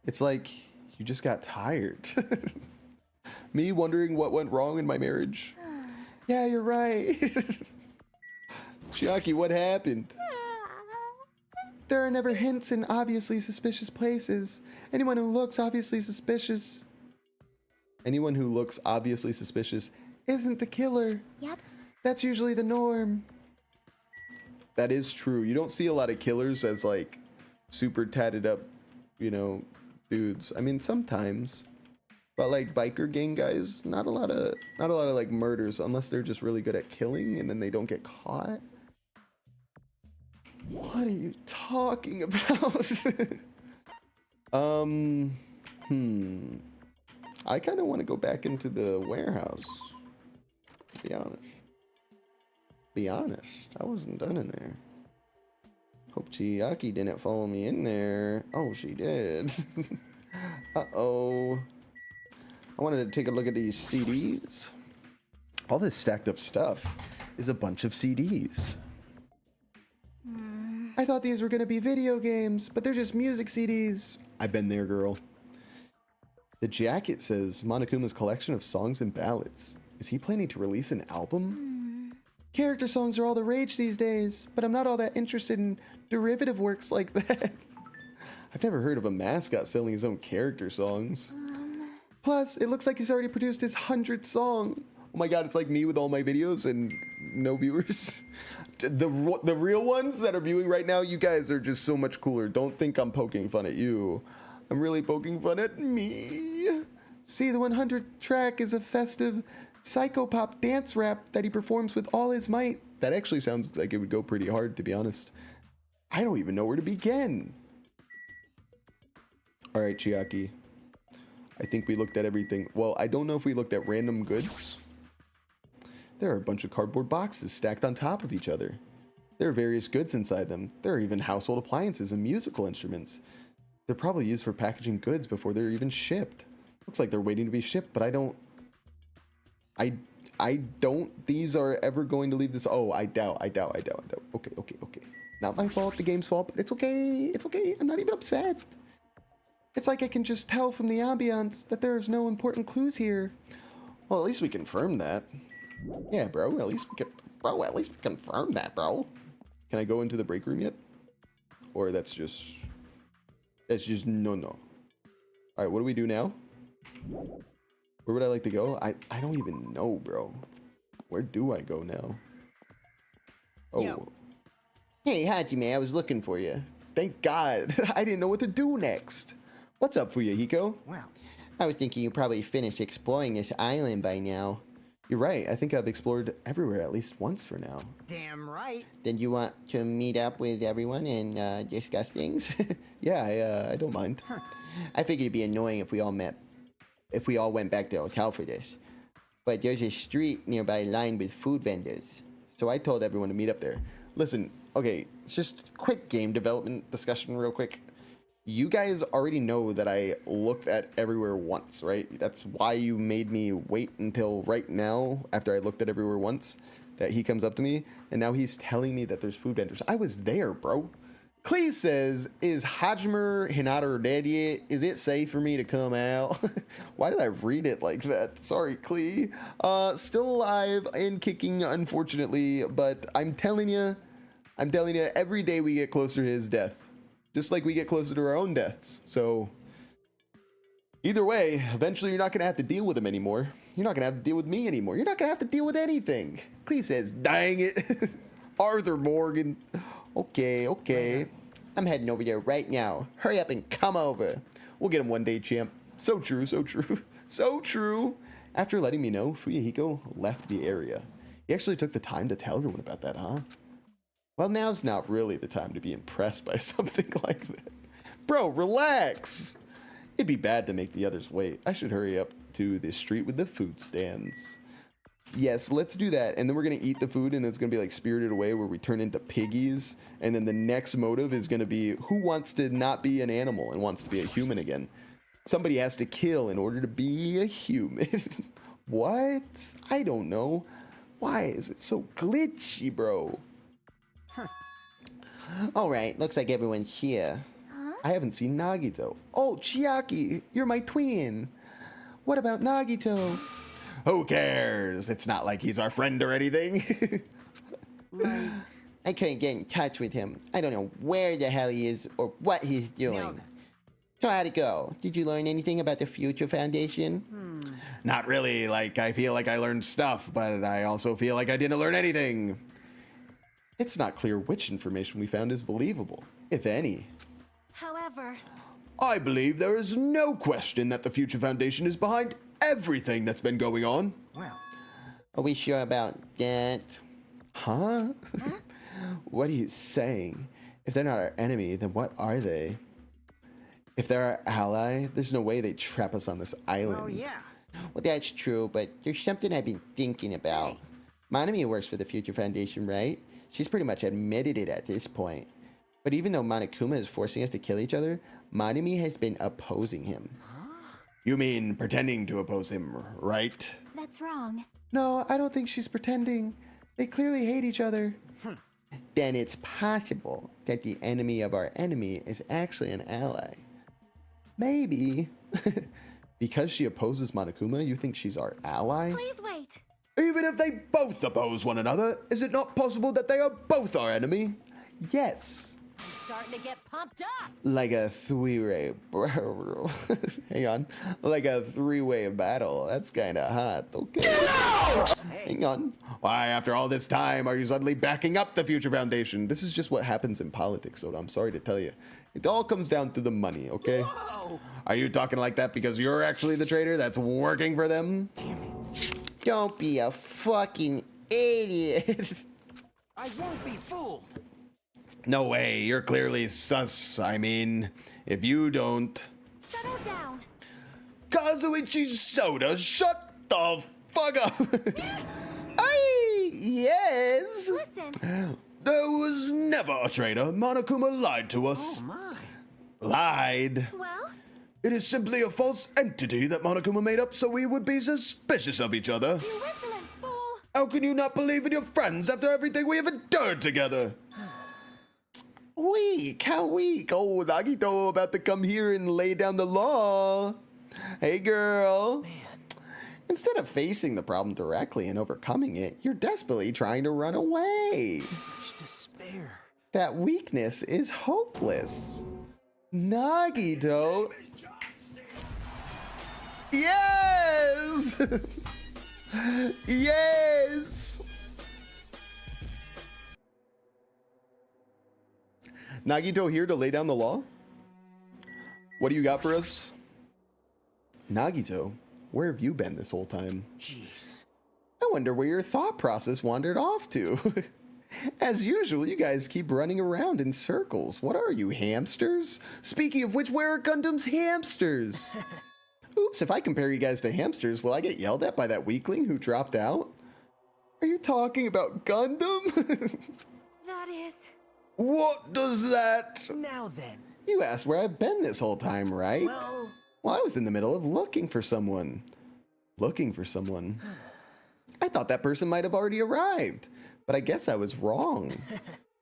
It's like you just got tired. Me wondering what went wrong in my marriage. Yeah, you're right. Chiaki, what happened? There are never hints in obviously suspicious places. Anyone who looks obviously suspicious isn't the killer. Yep. That's usually the norm. That is true. You don't see a lot of killers as like super tatted up, you know, dudes. I mean, sometimes, but like biker gang guys, not a lot of like murders unless they're just really good at killing and then they don't get caught. What are you talking about? I kind of want to go back into the warehouse. To be honest, I wasn't done in there. Hope Chiaki didn't follow me in there. Oh, she did. Uh-oh. I wanted to take a look at these CDs. All this stacked up stuff is a bunch of CDs. I thought these were gonna be video games, but they're just music CDs. I've been there, girl. The jacket says Monokuma's collection of songs and ballads. Is he planning to release an album? Character songs are all the rage these days, but I'm not all that interested in derivative works like that. I've never heard of a mascot selling his own character songs. Plus, it looks like he's already produced his 100th song. Oh my god, it's like me with all my videos and no viewers. The real ones that are viewing right now, you guys are just so much cooler. Don't think I'm poking fun at you. I'm really poking fun at me. See, the 100th track is a festive psychopop dance rap that he performs with all his might. That actually sounds like it would go pretty hard, to be honest. I don't even know where to begin. All right, Chiaki. I think we looked at everything. Well, I don't know if we looked at random goods. There are a bunch of cardboard boxes stacked on top of each other. There are various goods inside them. There are even household appliances and musical instruments. They're probably used for packaging goods before they're even shipped. Looks like they're waiting to be shipped, but I don't. These are ever going to leave this. Oh, I doubt. Okay. Not my fault, the game's fault, but it's okay. It's okay. I'm not even upset. It's like I can just tell from the ambiance that there's no important clues here. Well, at least we confirmed that. Yeah, bro. At least we confirmed that, bro. Can I go into the break room yet? Or that's just no. All right, what do we do now? Where would I like to go? I don't even know, bro. Where do I go now? Oh. Yo. Hey, Hajime, I was looking for you. Thank God. I didn't know what to do next. What's up for you, Hiko? Well, I was thinking you probably finished exploring this island by now. You're right. I think I've explored everywhere at least once for now. Damn right. Then you want to meet up with everyone and discuss things? Yeah, I don't mind. I figured it'd be annoying if we all went back to the hotel for this. But there's a street nearby lined with food vendors. So I told everyone to meet up there. Listen, okay, it's just quick game development discussion real quick. You guys already know that I looked at everywhere once, right? That's why you made me wait until right now, after I looked at everywhere once, that he comes up to me, and now he's telling me that there's food vendors. I was there, bro. Clee says, is Hajime Hinata dead yet? Is it safe for me to come out? Why did I read it like that? Sorry, Clee. Still alive and kicking, unfortunately, but I'm telling you, every day we get closer to his death. Just like we get closer to our own deaths. So, either way, eventually you're not going to have to deal with him anymore. You're not going to have to deal with me anymore. You're not going to have to deal with anything. Clee says, dang it. Arthur Morgan. Okay. I'm heading over there right now. Hurry up and come over. We'll get him one day, champ. So true. So true. After letting me know, Fuyahiko left the area. He actually took the time to tell everyone about that, huh? Well, now's not really the time to be impressed by something like that. Bro, relax. It'd be bad to make the others wait. I should hurry up to the street with the food stands. Yes, let's do that. And then we're going to eat the food and it's going to be like Spirited Away where we turn into piggies. And then the next motive is going to be who wants to not be an animal and wants to be a human again. Somebody has to kill in order to be a human. What? I don't know. Why is it so glitchy, bro? All right, looks like everyone's here. I haven't seen Nagito. Oh, Chiaki, you're my twin. What about Nagito? Who cares? It's not like he's our friend or anything. I couldn't get in touch with him. I don't know where the hell he is or what he's doing. So how'd it go? Did you learn anything about the Future Foundation? Not really. Like, I feel like I learned stuff, but I also feel like I didn't learn anything. It's not clear which information we found is believable, if any. However, I believe there is no question that the Future Foundation is behind everything that's been going on. Are we sure about that? Huh? What are you saying? If they're not our enemy, then what are they? If they're our ally, there's no way they'd trap us on this island. Well, that's true, but there's something I've been thinking about. Monokuma works for the Future Foundation, right? She's pretty much admitted it at this point. But even though Monokuma is forcing us to kill each other, Monokuma has been opposing him. You mean pretending to oppose him, right? that's wrong. No, I don't think she's pretending. They clearly hate each other. Then it's possible that the enemy of our enemy is actually an ally. Maybe. Because she opposes Monokuma, you think she's our ally? Please wait. Even if they both oppose one another, is it not possible that they are both our enemy? Yes. I'm starting to get pumped up. Like a three-way... Hang on. Like a three-way battle. That's kind of hot. Okay. Hang on. Why, after all this time, are you suddenly backing up the Future Foundation? This is just what happens in politics, so I'm sorry to tell you. It all comes down to the money, okay? Whoa. Are you talking like that because you're actually the traitor that's working for them? Damn it. Don't be a fucking idiot. I won't be fooled. No way, you're clearly sus. I mean, if you don't... Settle down. Kazuichi Soda, shut the fuck up! Yes. Listen. There was never a traitor. Monokuma lied to us. Oh my. Lied? Well, It is simply a false entity that Monokuma made up so we would be suspicious of each other. you insolent fool. How can you not believe in your friends after everything we have endured together? Weak, how weak. Oh, Nagito about to come here and lay down the law. Hey, girl. Man. Instead of facing the problem directly and overcoming it, you're desperately trying to run away. Such despair. That weakness is hopeless. Nagito. Yes! Yes! Nagito here to lay down the law? What do you got for us? Nagito, where have you been this whole time? Jeez. I wonder where your thought process wandered off to. As usual, you guys keep running around in circles. What are you, hamsters? Speaking of which, where are Gundam's hamsters? Oops, if I compare you guys to hamsters, will I get yelled at by that weakling who dropped out? Are you talking about Gundam? That is. What does that... Now then. You asked where I've been this whole time, right? Well, I was in the middle of looking for someone. Looking for someone. I thought that person might have already arrived, but I guess I was wrong.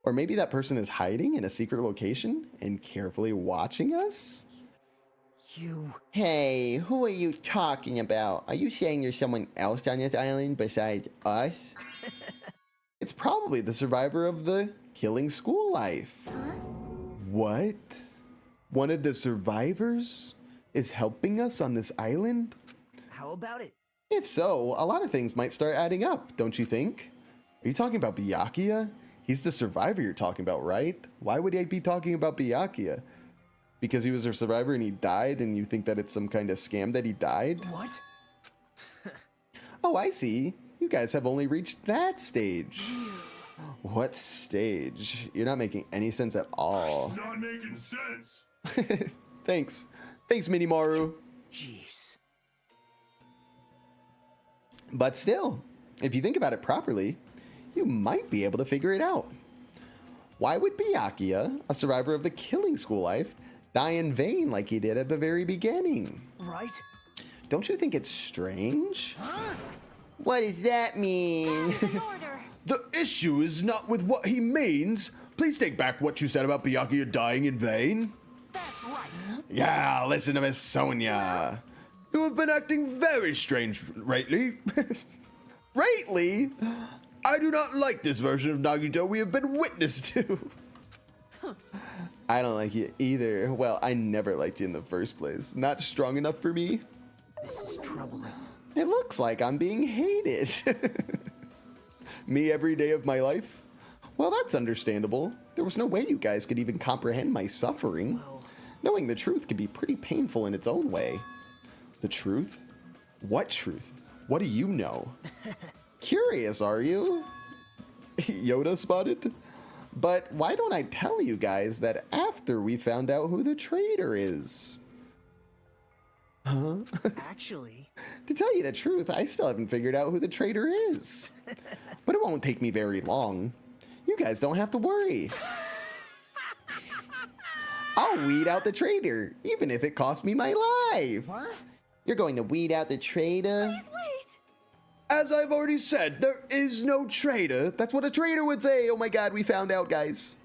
Or maybe that person is hiding in a secret location and carefully watching us? you. Hey, who are you talking about? Are you saying there's someone else on this island besides us? It's probably the survivor of the killing school life. What? One of the survivors is helping us on this island? How about it? If so, a lot of things might start adding up, don't you think? Are you talking about Byakuya? He's the survivor you're talking about, right? Why would I be talking about Byakuya? Because he was a survivor and he died, and you think that it's some kind of scam that he died? What? Oh, I see. You guys have only reached that stage. What stage? You're not making any sense at all. Not making sense. Thanks. Thanks, Minimaru. Jeez. But still, If you think about it properly, you might be able to figure it out. Why would Byakuya, a survivor of the killing school life, die in vain like he did at the very beginning? Right? Don't you think it's strange? What does that mean? In order. The issue is not with what he means. Please take back what you said about Byakuya dying in vain. That's right. Yeah, listen to Miss Sonia. You have been acting very strange lately. Lately? I do not like this version of Nagito we have been witness to. I don't like you either. Well, I never liked you in the first place. Not strong enough for me. This is troubling. It looks like I'm being hated. Me every day of my life? Well, that's understandable. There was no way you guys could even comprehend my suffering. Well, Knowing the truth can be pretty painful in its own way. The truth? What truth? What do you know? Curious, are you? Yoda spotted? But why don't I tell you guys that after we found out who the traitor is? Huh? actually, To tell you the truth, I still haven't figured out who the traitor is. But it won't take me very long. You guys don't have to worry. I'll weed out the traitor, even if it costs me my life. what? You're going to weed out the traitor? Please wait. As I've already said, there is no traitor. That's what a traitor would say. Oh my god, we found out, guys.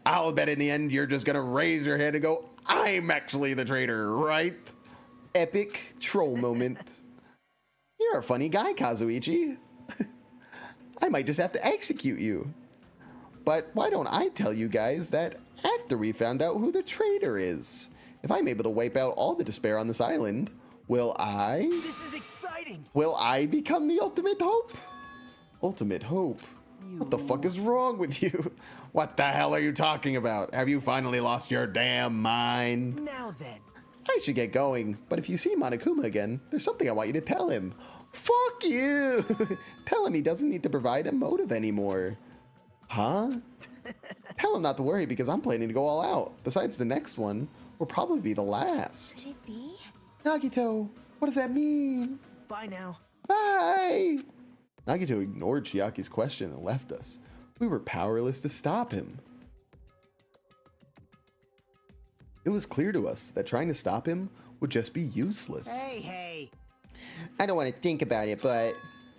I'll bet in the end you're just gonna raise your hand and go, I'm actually the traitor, right? Epic troll moment. You're a funny guy, Kazuichi. I might just have to execute you. But why don't I tell you guys that after we found out who the traitor is, if I'm able to wipe out all the despair on this island, will I This is exciting. become the ultimate hope? Ultimate hope? What the fuck is wrong with you? What the hell are you talking about? Have you finally lost your damn mind? Now then. I should get going, but if you see Monokuma again, there's something I want you to tell him. Fuck you! Tell him he doesn't need to provide a motive anymore. Huh? Tell him not to worry because I'm planning to go all out. Besides the next one, will probably be the last. Could it be? Nagito, what does that mean? Bye now. Bye! Nagito ignored Chiaki's question and left us. We were powerless to stop him. It was clear to us that trying to stop him would just be useless. Hey. I don't want to think about it, but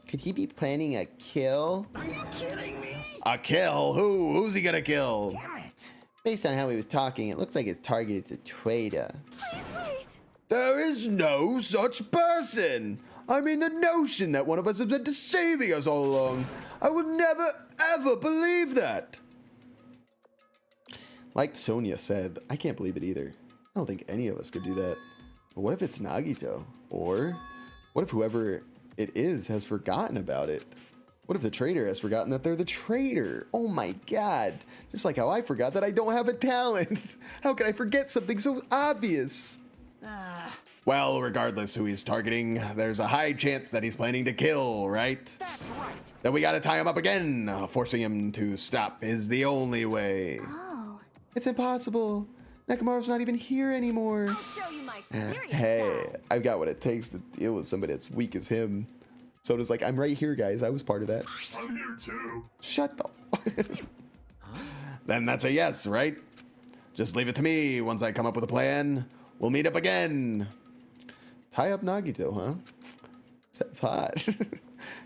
could he be planning a kill? Are you kidding me? A kill? Who? Who's he gonna kill? Damn it. Based on how he was talking, it looks like his target is a traitor. Please wait. There is no such person. I mean, the notion that one of us has been deceiving us all along. I would never, ever believe that. Like Sonia said, I can't believe it either. I don't think any of us could do that. But what if it's Nagito? Or what if whoever it is has forgotten about it? What if the traitor has forgotten that they're the traitor? Oh my god. Just like how I forgot that I don't have a talent. How could I forget something so obvious? Well, regardless who he's targeting, there's a high chance that he's planning to kill, right? That's right. Then we gotta tie him up again. Forcing him to stop is the only way. Oh. It's impossible. Nekomaru's not even here anymore. I'll show you my serious Hey, side. I've got what it takes to deal with somebody as weak as him. Soda's like, I'm right here, guys. I was part of that. I'm here too. Shut the fuck. Then that's a yes, right? Just leave it to me. Once I come up with a plan, we'll meet up again. Tie up Nagito, huh? That's hot.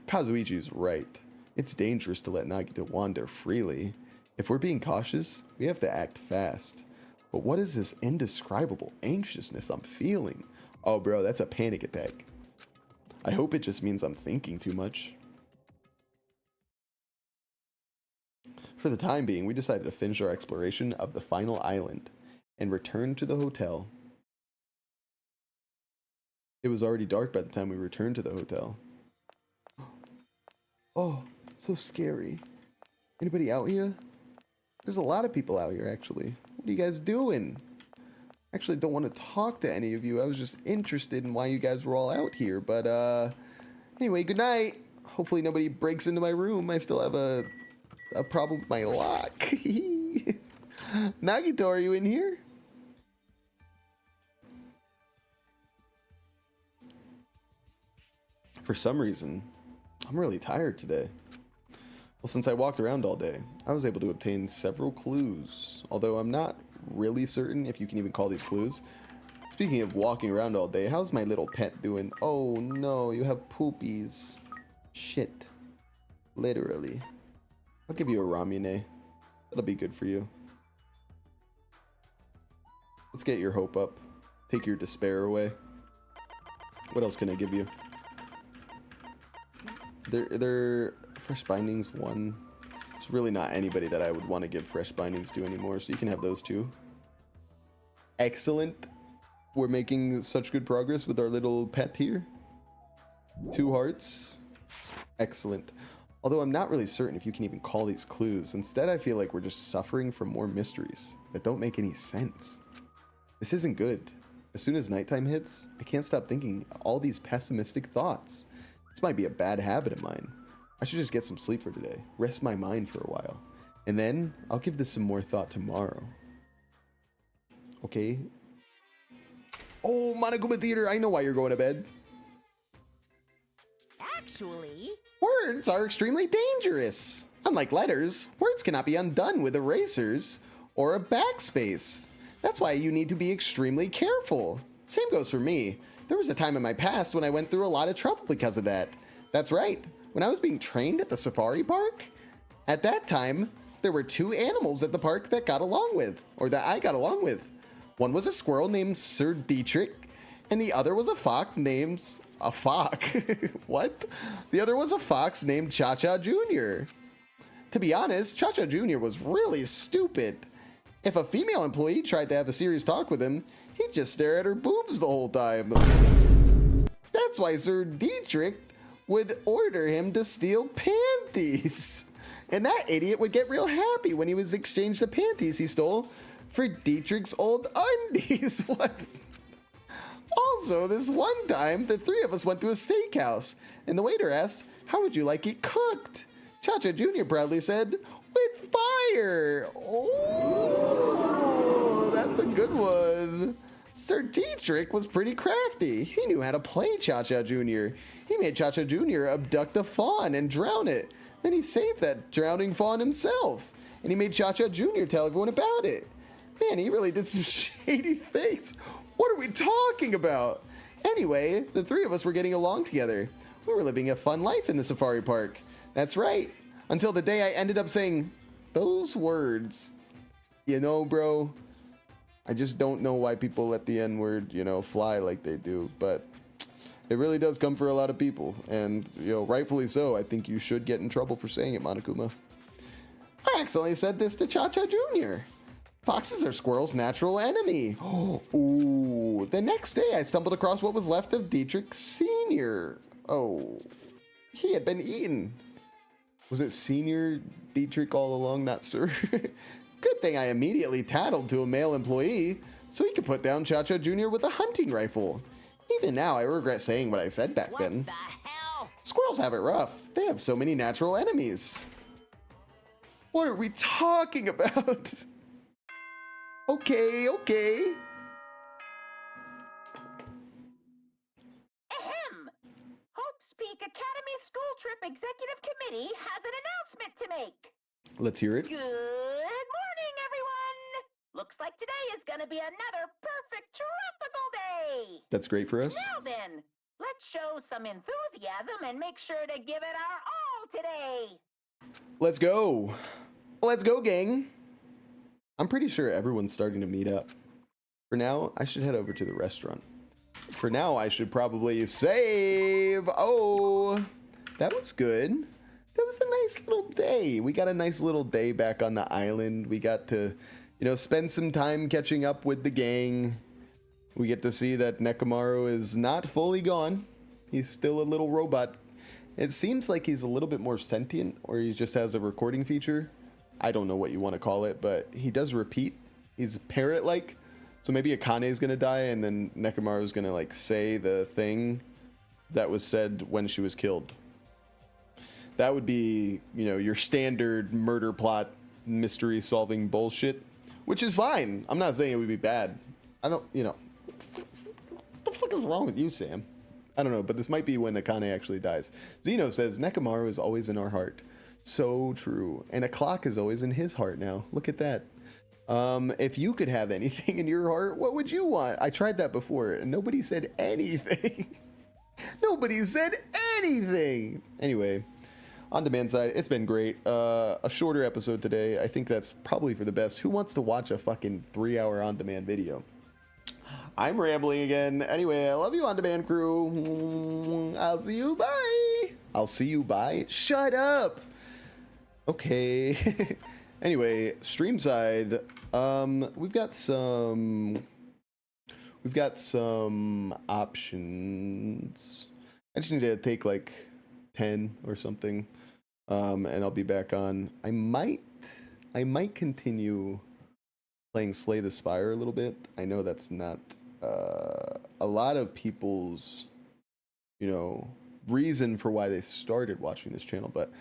Kazuichi's right. It's dangerous to let Nagito wander freely. If we're being cautious, we have to act fast. But what is this indescribable anxiousness I'm feeling? Oh, bro, that's a panic attack. I hope it just means I'm thinking too much. For the time being, we decided to finish our exploration of the final island and return to the hotel. It was already dark by the time we returned to the hotel. Oh, so scary. Anybody out here? There's a lot of people out here, actually. What are you guys doing? Actually, don't want to talk to any of you. I was just interested in why you guys were all out here. But, anyway, good night. Hopefully nobody breaks into my room. I still have a problem with my lock. Nagito, are you in here? For some reason, I'm really tired today. Well, since I walked around all day, I was able to obtain several clues, although I'm not really certain if you can even call these clues. Speaking of walking around all day, how's my little pet doing? Oh no, you have poopies. Shit. Literally. I'll give you a Ramune. That'll be good for you. Let's get your hope up. Take your despair away. What else can I give you? They're fresh bindings 1. It's really not anybody that I would want to give fresh bindings to anymore, so you can have those 2. Excellent. We're making such good progress with our little pet here. 2 hearts. Excellent. Although I'm not really certain if you can even call these clues. Instead, I feel like we're just suffering from more mysteries that don't make any sense. This isn't good. As soon as nighttime hits, I can't stop thinking all these pessimistic thoughts. This might be a bad habit of mine. I should just get some sleep for today, rest my mind for a while, and then I'll give this some more thought tomorrow. Okay. Oh, Monokuma Theater, I know why you're going to bed. Actually, Words are extremely dangerous. Unlike letters, words cannot be undone with erasers or a backspace. That's why you need to be extremely careful. Same goes for me. There was a time in my past when I went through a lot of trouble because of that. That's right. When I was being trained at the safari park, at that time, there were 2 animals at the park that got along with, or that I got along with. One was a squirrel named Sir Dietrich, and the other was a fox named... A fox? What? The other was a fox named Cha-Cha Jr. To be honest, Cha-Cha Jr. was really stupid. If a female employee tried to have a serious talk with him, he'd just stare at her boobs the whole time. That's why Sir Dietrich would order him to steal panties. And that idiot would get real happy when he would exchange the panties he stole for Dietrich's old undies. What? Also, this one time, the 3 of us went to a steakhouse, and the waiter asked, "How would you like it cooked?" Cha-Cha Jr. proudly said, "With fire." Oh, that's a good one. Sir Dietrich was pretty crafty. He knew how to play Cha-Cha Jr. He made Cha-Cha Jr. abduct a fawn and drown it. Then he saved that drowning fawn himself, and he made Cha-Cha Jr. tell everyone about it. Man, he really did some shady things. What are we talking about? Anyway, the 3 of us were getting along together. We were living a fun life in the safari park. That's right. Until the day I ended up saying those words. You know, bro, I just don't know why people let the N-word, fly like they do. But it really does come for a lot of people. And, rightfully so. I think you should get in trouble for saying it, Monokuma. I accidentally said this to Cha-Cha Jr. Foxes are squirrels' natural enemy. Ooh. The next day, I stumbled across what was left of Dietrich Sr. Oh, he had been eaten. Was it Senior Dietrich all along, not Sir? Good thing I immediately tattled to a male employee so he could put down Cha-Cha Jr. with a hunting rifle. Even now, I regret saying what I said back then. what the hell? Squirrels have it rough. They have so many natural enemies. What are we talking about? Okay. Ahem! Hope's Peak Academy School Trip Executive Committee has an announcement to make. Let's hear it. Good morning, everyone! Looks like today is gonna be another perfect tropical day! That's great for us. Now then, let's show some enthusiasm and make sure to give it our all today! Let's go. Let's go, gang. I'm pretty sure everyone's starting to meet up. For now, I should head over to the restaurant. For now, I should probably save. Oh, that was good. That was a nice little day. We got a nice little day back on the island. We got to, spend some time catching up with the gang. We get to see that Nekomaru is not fully gone. He's still a little robot. It seems like he's a little bit more sentient, or he just has a recording feature. I don't know what you want to call it, but he does repeat. He's parrot-like. So maybe Akane is going to die, and then Nekomaru is going to, say the thing that was said when she was killed. That would be, your standard murder plot, mystery-solving bullshit, which is fine. I'm not saying it would be bad. I don't, what the fuck is wrong with you, Sam? I don't know, but this might be when Akane actually dies. Zeno says, Nekomaru is always in our heart. So true. And a clock is always in his heart now. Look at that. If you could have anything in your heart, what would you want? I tried that before and nobody said anything. Nobody said anything. Anyway, on demand side, it's been great. A shorter episode today. I think that's probably for the best. Who wants to watch a fucking 3-hour on demand video? I'm rambling again. Anyway, I love you, on demand crew. I'll see you. Bye. I'll see you. Bye. Shut up. Okay. Anyway, stream side, we've got some options. I just need to take like 10 or something, and I'll be back on. I might continue playing Slay the Spire a little bit. I know that's not a lot of people's, reason for why they started watching this channel, but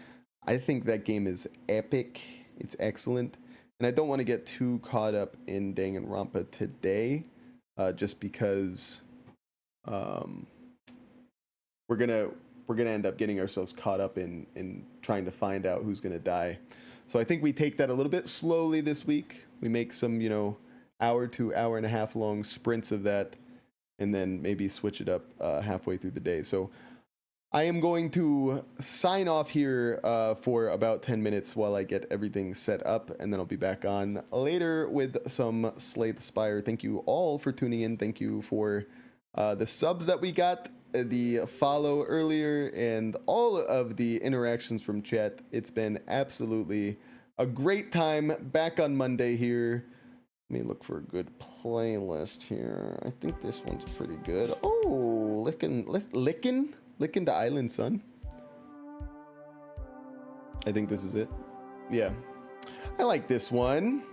I think that game is epic. It's excellent, and I don't want to get too caught up in Danganronpa today, just because we're gonna end up getting ourselves caught up in trying to find out who's gonna die. So I think we take that a little bit slowly this week. We make some hour to hour and a half long sprints of that, and then maybe switch it up halfway through the day. So I am going to sign off here for about 10 minutes while I get everything set up, and then I'll be back on later with some Slay the Spire. Thank you all for tuning in. Thank you for the subs that we got, the follow earlier, and all of the interactions from chat. It's been absolutely a great time. Back on Monday here. Let me look for a good playlist here. I think this one's pretty good. Oh, Lickin' the Island Sun. I think this is it. Yeah. I like this one.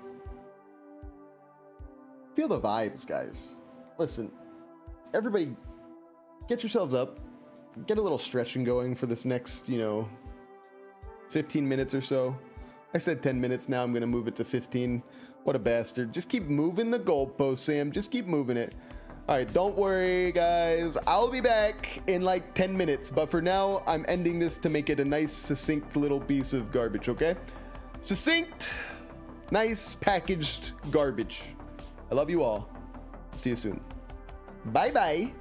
Feel the vibes, guys. Listen, everybody get yourselves up. Get a little stretching going for this next, 15 minutes or so. I said 10 minutes, now I'm going to move it to 15. What a bastard. Just keep moving the goalpost, Sam. Just keep moving it. All right, don't worry, guys. I'll be back in like 10 minutes. But for now, I'm ending this to make it a nice, succinct little piece of garbage, okay? Succinct, nice, packaged garbage. I love you all. See you soon. Bye-bye.